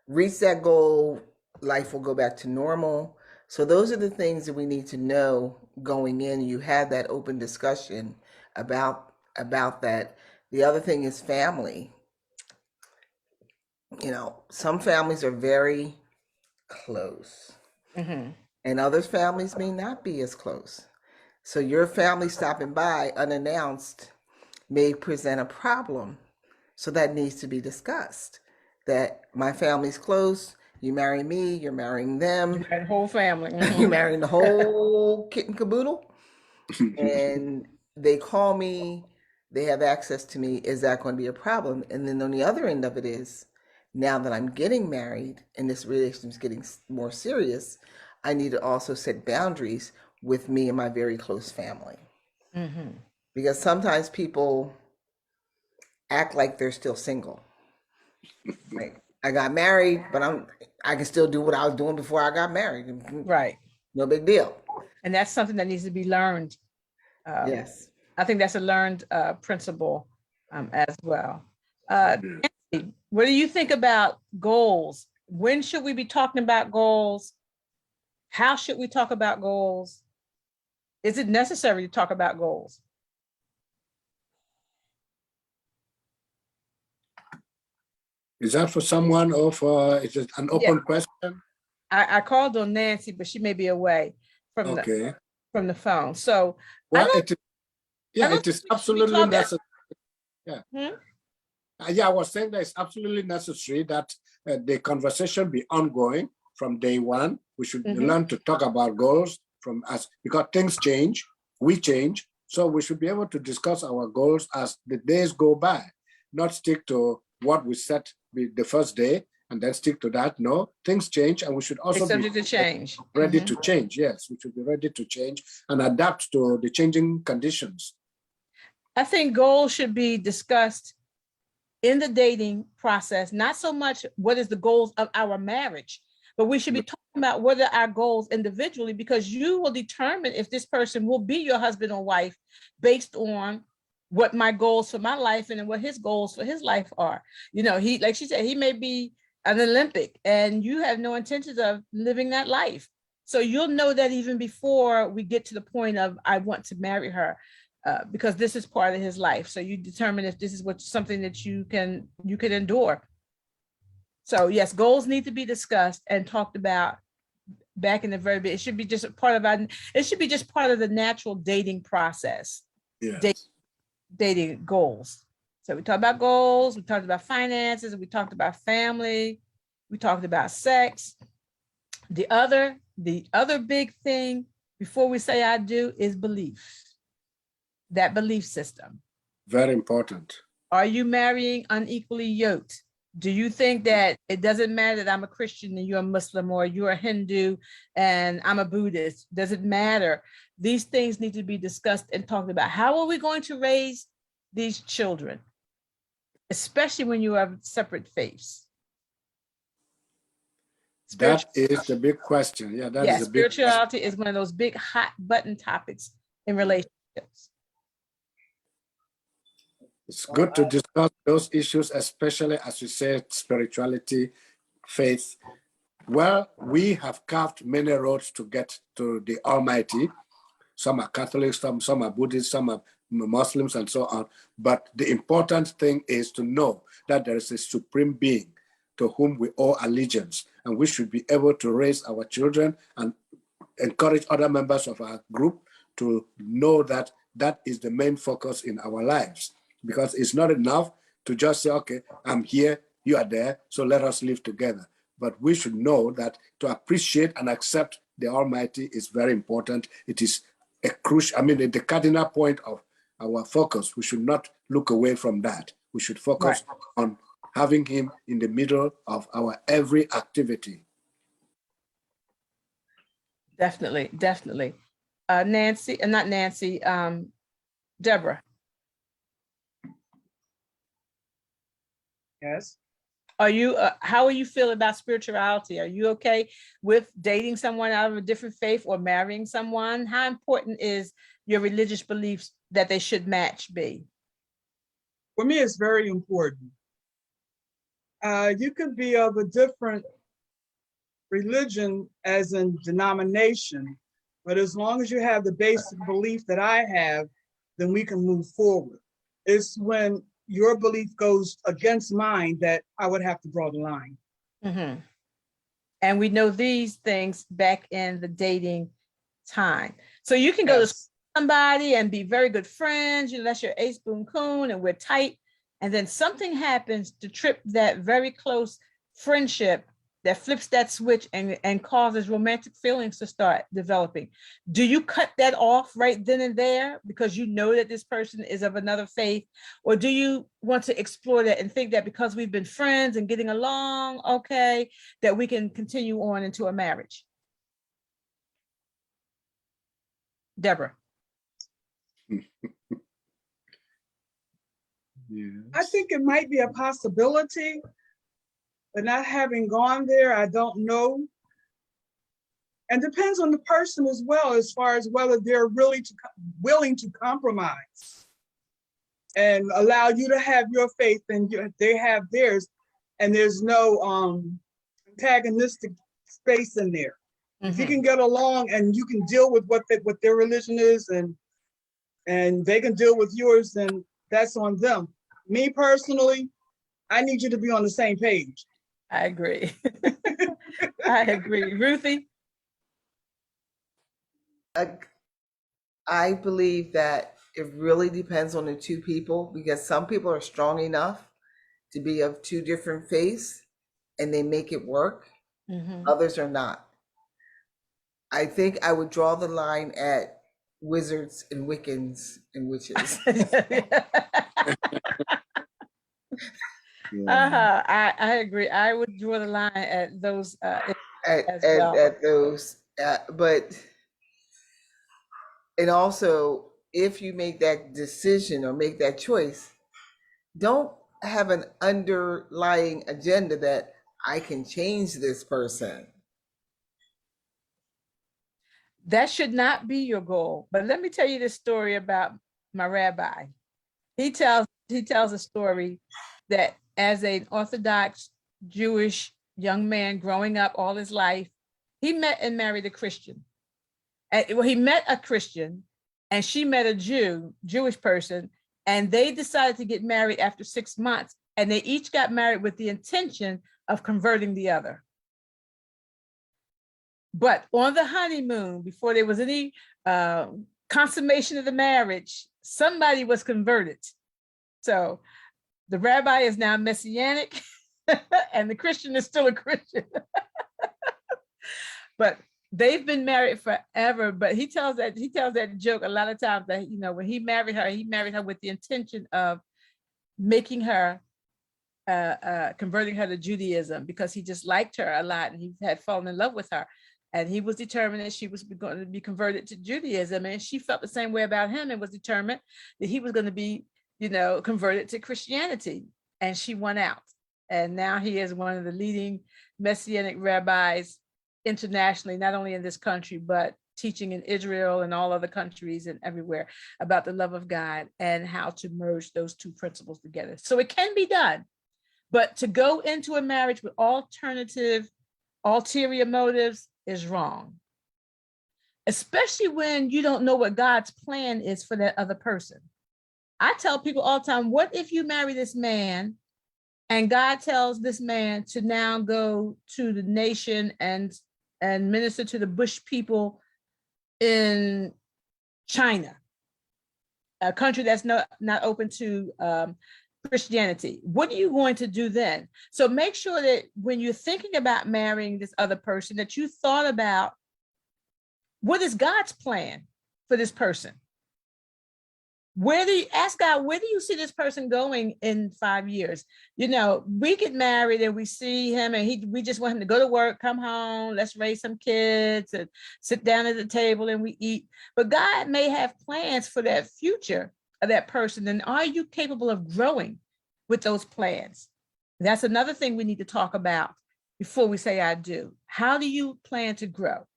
reach that goal, life will go back to normal? So those are the things that we need to know going in. You had that open discussion about that. The other thing is family. Some families are very close, Mm-hmm. and other families may not be as close. So your family stopping by unannounced may present a problem. So that needs to be discussed. That my family's close, you marry me, you're marrying them, That whole family. you're Mhm. marrying the whole kit and caboodle, and they call me, they have access to me. Is that going to be a problem? And then on the other end of it is, now that I'm getting married and this relationship is getting more serious, I need to also set boundaries with me and my very close family. Mhm. Because sometimes people act like they're still single. Like, I got married, but I can still do what I was doing before I got married. Right. No big deal. And that's something that needs to be learned. Yes. I think that's a learned principle as well. Nancy, what do you think about goals? When should we be talking about goals? How should we talk about goals? Is it necessary to talk about goals? Is that for someone or for, is it an open question? I called on Nancy, but she may be away from Okay. the phone. So Well, I it is, yeah, don't it is think we should be absolutely talking- necessary. Yeah. Hmm? Yeah, I was saying that it's absolutely necessary that the conversation be ongoing from day one. We should Mhm. learn to talk about goals from us because things change, we change. So we should be able to discuss our goals as the days go by, not stick to what we set the first day and then stick to that. No, things change and we should also It's be subject to change. ready Mhm. to change. Yes, we should be ready to change and adapt to the changing conditions. I think goals should be discussed in the dating process, not so much what is the goals of our marriage, but we should be talking about what are our goals individually, because you will determine if this person will be your husband or wife based on what my goals for my life and what his goals for his life are. He, like she said, he may be an Olympic and you have no intentions of living that life. So you'll know that even before we get to the point of I want to marry her. Because this is part of his life. So you determine if this is something that you can endure. So yes, goals need to be discussed and talked about back in the very beginning. It should be just part of the natural dating process. Yes. Dating goals. So we talked about goals, we talked about finances, we talked about family, we talked about sex. The other big thing before we say I do is belief. That belief system. Very important. Are you marrying unequally yoked? Do you think that it doesn't matter that I'm a Christian and you're a Muslim, or you're a Hindu and I'm a Buddhist? Does it matter? These things need to be discussed and talked about. How are we going to raise these children, especially when you have separate faiths? That is the big question. Yeah, that is a big question. Spirituality is one of those big hot button topics in relationships. It's good to discuss those issues, especially as you said, spirituality, faith. Well, we have carved many roads to get to the Almighty. Some are Catholics, some are Buddhists, some are Muslims, and so on. But the important thing is to know that there is a supreme being to whom we owe allegiance, and we should be able to raise our children and encourage other members of our group to know that that is the main focus in our lives. Because it's not enough to just say, okay, I'm here, you are there, so let us live together. But we should know that to appreciate and accept the Almighty is very important. It is a crucial, the cardinal point of our focus. We should not look away from that. We should focus on having him in the middle of our every activity. Definitely, definitely. Nancy, not Nancy, Deborah. Yes. Are you, how are you feel about spirituality? Are you okay with dating someone out of a different faith or marrying someone? How important is your religious beliefs that they should match be? For me, it's very important. You could be of a different religion, as in denomination, but as long as you have the basic belief that I have, then we can move forward. It's when your belief goes against mine that I would have to draw the line. Mm-hmm. And we know these things back in the dating time. So you can go to somebody and be very good friends, that's your ace boon coon, and we're tight. And then something happens to trip that very close friendship that flips that switch and causes romantic feelings to start developing. Do you cut that off right then and there because you know that this person is of another faith? Or do you want to explore that and think that because we've been friends and getting along, okay, that we can continue on into a marriage? Deborah. Yes. I think it might be a possibility, but not having gone there, I don't know. And depends on the person as well, as far as whether they're really willing to compromise and allow you to have your faith and they have theirs, and there's no antagonistic space in there. Mm-hmm. If you can get along and you can deal with what their religion is, and they can deal with yours, then that's on them. Me personally, I need you to be on the same page. I agree. I agree. Ruthie? I believe that it really depends on the two people, because some people are strong enough to be of two different faiths and they make it work. Mm-hmm. Others are not. I think I would draw the line at wizards and Wiccans and witches. I agree. I would draw the line at those at those, but and also if you make that decision or make that choice, don't have an underlying agenda that I can change this person. That should not be your goal. But let me tell you this story about my rabbi. He tells a story that as an Orthodox Jewish young man growing up all his life, he met and married a Christian. He met a Christian and she met a Jewish person, and they decided to get married after 6 months, and they each got married with the intention of converting the other. But on the honeymoon, before there was any consummation of the marriage, somebody was converted. So the rabbi is now Messianic and the Christian is still a Christian. But they've been married forever. But he tells that joke a lot of times that, when he married her with the intention of making her, converting her to Judaism, because he just liked her a lot and he had fallen in love with her. And he was determined that she was going to be converted to Judaism. And she felt the same way about him and was determined that he was going to be, converted to Christianity. And she won out. And now he is one of the leading Messianic rabbis internationally, not only in this country, but teaching in Israel and all other countries and everywhere about the love of God and how to merge those two principles together. So it can be done. But to go into a marriage with ulterior motives is wrong, especially when you don't know what God's plan is for that other person. I tell people all the time, what if you marry this man and God tells this man to now go to the nation and minister to the Bush people in China, a country that's not open to Christianity? What are you going to do then? So make sure that when you're thinking about marrying this other person, that you thought about what is God's plan for this person? Ask God, where do you see this person going in 5 years? You know, we get married and we see him and we just want him to go to work, come home, let's raise some kids and sit down at the table and we eat. But God may have plans for that future of that person. And are you capable of growing with those plans? That's another thing we need to talk about before we say I do. How do you plan to grow?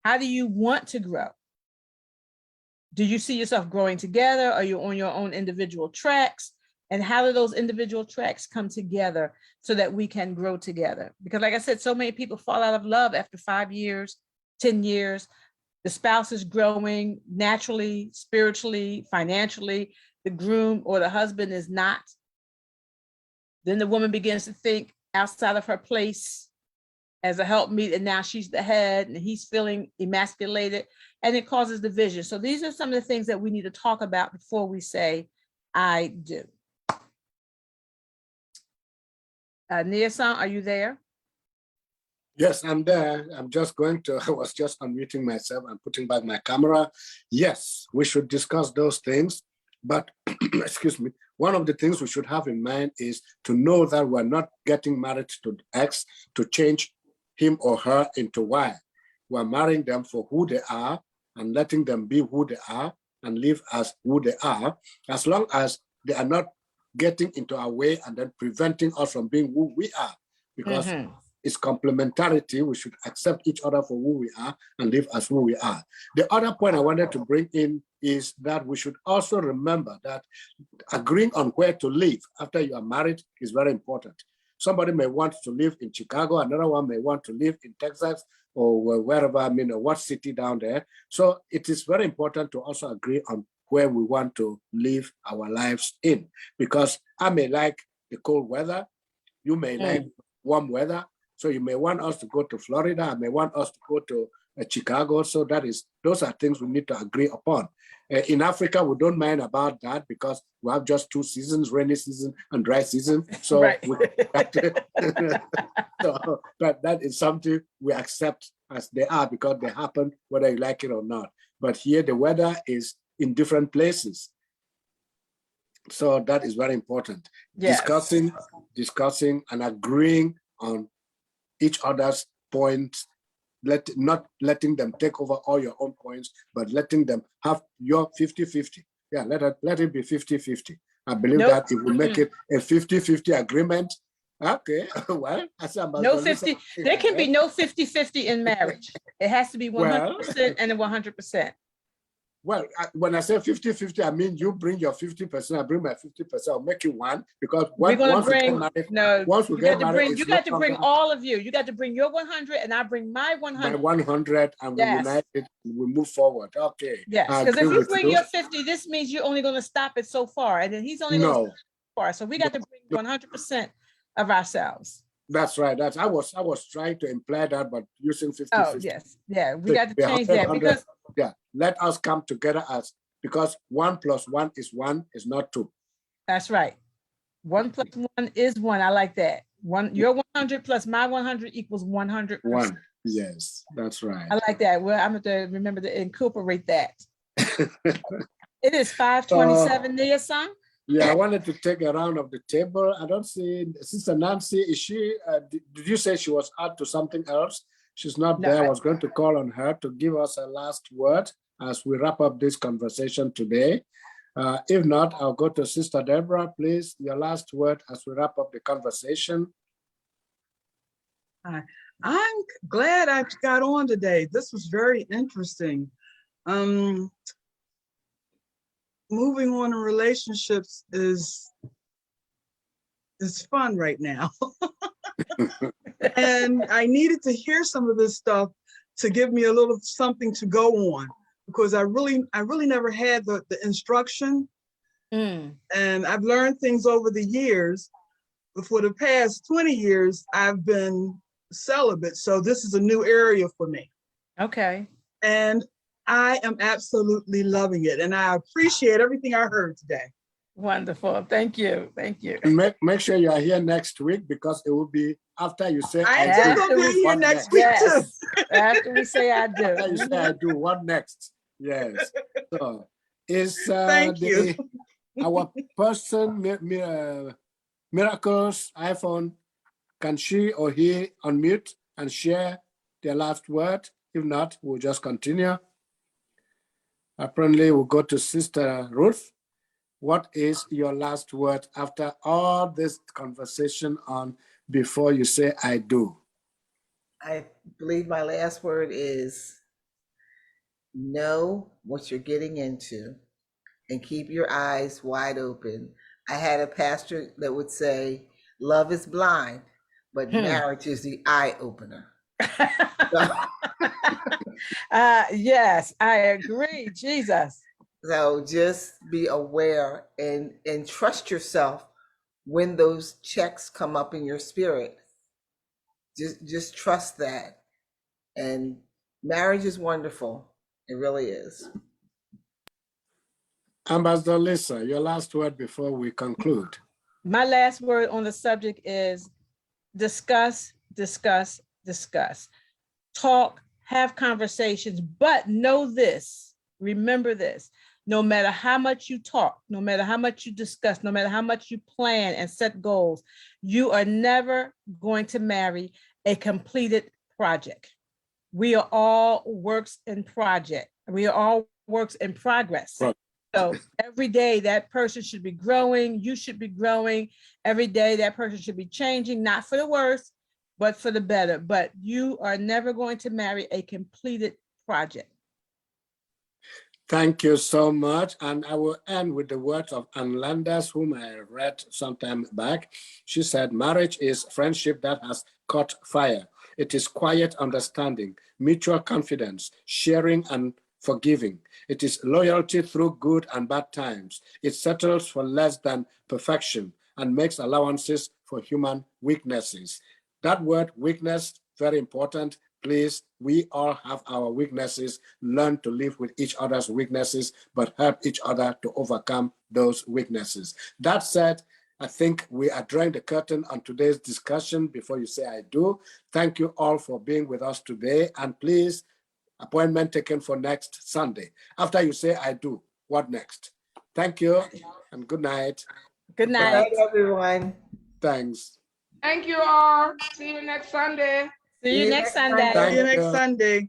How do you want to grow? Do you see yourself growing together? Are you on your own individual tracks? And how do those individual tracks come together so that we can grow together? Because like I said, so many people fall out of love after 5 years, 10 years. The spouse is growing naturally, spiritually, financially. The groom or the husband is not. Then the woman begins to think outside of her place as a helpmeet, and now she's the head and he's feeling emasculated, and it causes division. So these are some of the things that we need to talk about before we say, I do. Nia-san, are you there? Yes, I'm there. I was just unmuting myself and putting back my camera. Yes, we should discuss those things, but excuse me, one of the things we should have in mind is to know that we're not getting married to X to change him or her into Y. We're marrying them for who they are and letting them be who they are and live as who they are, as long as they are not getting into our way and then preventing us from being who we are, because it's complementarity. We should accept each other for who we are and live as who we are. The other point I wanted to bring in is that we should also remember that agreeing on where to live after you are married is very important. Somebody may want to live in Chicago, another one may want to live in Texas or wherever, what city down there. So it is very important to also agree on where we want to live our lives in, because I may like the cold weather, you may like warm weather. So you may want us to go to Florida, I may want us to go to Chicago. So those are things we need to agree upon. In Africa, we don't mind about that because we have just 2 seasons, rainy season and dry season. So, Right. so that is something we accept as they are because they happen whether you like it or not. But here the weather is in different places. So that is very important. Yes. Discussing and agreeing on each other's points, not letting them take over all your own points, but letting them have your 50-50. Yeah, let it be 50-50. I believe that if we make it a 50-50 agreement, okay, well, no 50. There can be no 50-50 in marriage. It has to be 100% and 100%. Well, when I say 50-50, I mean you bring your 50%, I bring my 50%, I'll make it one, because we're going to bring, once we get married, you got to bring all of you. You got to bring your 100 and I bring my 100. My 100 and we unite it, we move forward. Okay. Yes, because if you bring your 50, this means you're only going to stop it so far, and then he's only going to stop so far. So we got to bring 100% of ourselves. That's right. I was trying to imply that, but using 50-50. Oh, yes. Yeah, we got to change that because let us come together because 1 + 1 is 1 is not 2. That's right. 1 + 1 is 1. I like that. Your 100 plus my 100 equals 100%. 1. Yes, that's right. I like that. Well, I'm going to remember to incorporate that. It is 5:27, Nia-san. Yeah, I wanted to take a round of the table. I don't see Sister Nancy. Is she? Did you say she was out to something else? She's not there. I was going to call on her to give us a last word as we wrap up this conversation today. If not, I'll go to Sister Deborah. Please, your last word as we wrap up the conversation. I'm glad I got on today. This was very interesting. Moving on in relationships is fun right now. And I needed to hear some of this stuff to give me a little something to go on, because I really never had the instruction. And I've learned things over the years. But for the past 20 years, I've been celibate. So this is a new area for me. Okay. And I am absolutely loving it. And I appreciate everything I heard today. Wonderful. Thank you. Thank you. And make sure you are here next week because it will be after you say I I ain't still do. gonna be here What next next? week too. Yes. After we say I do. After you say I do, what next? Yes. So is Thank you. our person Miracles iPhone, can she or he unmute and share their last word? If not, we'll just continue. Apparently, we'll go to Sister Ruth. What is your last word after all this conversation on before you say I do? I believe my last word is know what you're getting into and keep your eyes wide open. I had a pastor that would say, love is blind, but marriage is the eye opener. Yes, I agree. Jesus. So just be aware and trust yourself when those checks come up in your spirit. Just trust that. And marriage is wonderful. It really is. Ambassador Lisa, your last word before we conclude. My last word on the subject is discuss, discuss, discuss. Talk, have conversations, but know this, remember this, no matter how much you talk, no matter how much you discuss, no matter how much you plan and set goals, you are never going to marry a completed project. We are all works in project. We are all works in progress. Right. So every day that person should be growing, you should be growing. Every day that person should be changing, not for the worse, but for the better. But you are never going to marry a completed project. Thank you so much. And I will end with the words of Ann Landers, whom I read some time back. She said, marriage is friendship that has caught fire. It is quiet understanding, mutual confidence, sharing and forgiving. It is loyalty through good and bad times. It settles for less than perfection and makes allowances for human weaknesses. That word weakness, very important. Please, we all have our weaknesses. Learn to live with each other's weaknesses, but help each other to overcome those weaknesses. That said, I think we are drawing the curtain on today's discussion before you say I do. Thank you all for being with us today. And please, appointment taken for next Sunday. After you say I do, what next? Thank you and good night. Good Good night. night, everyone. Thanks. Thank you all. See you next Sunday. See you next Sunday. Thank See you next you. Sunday.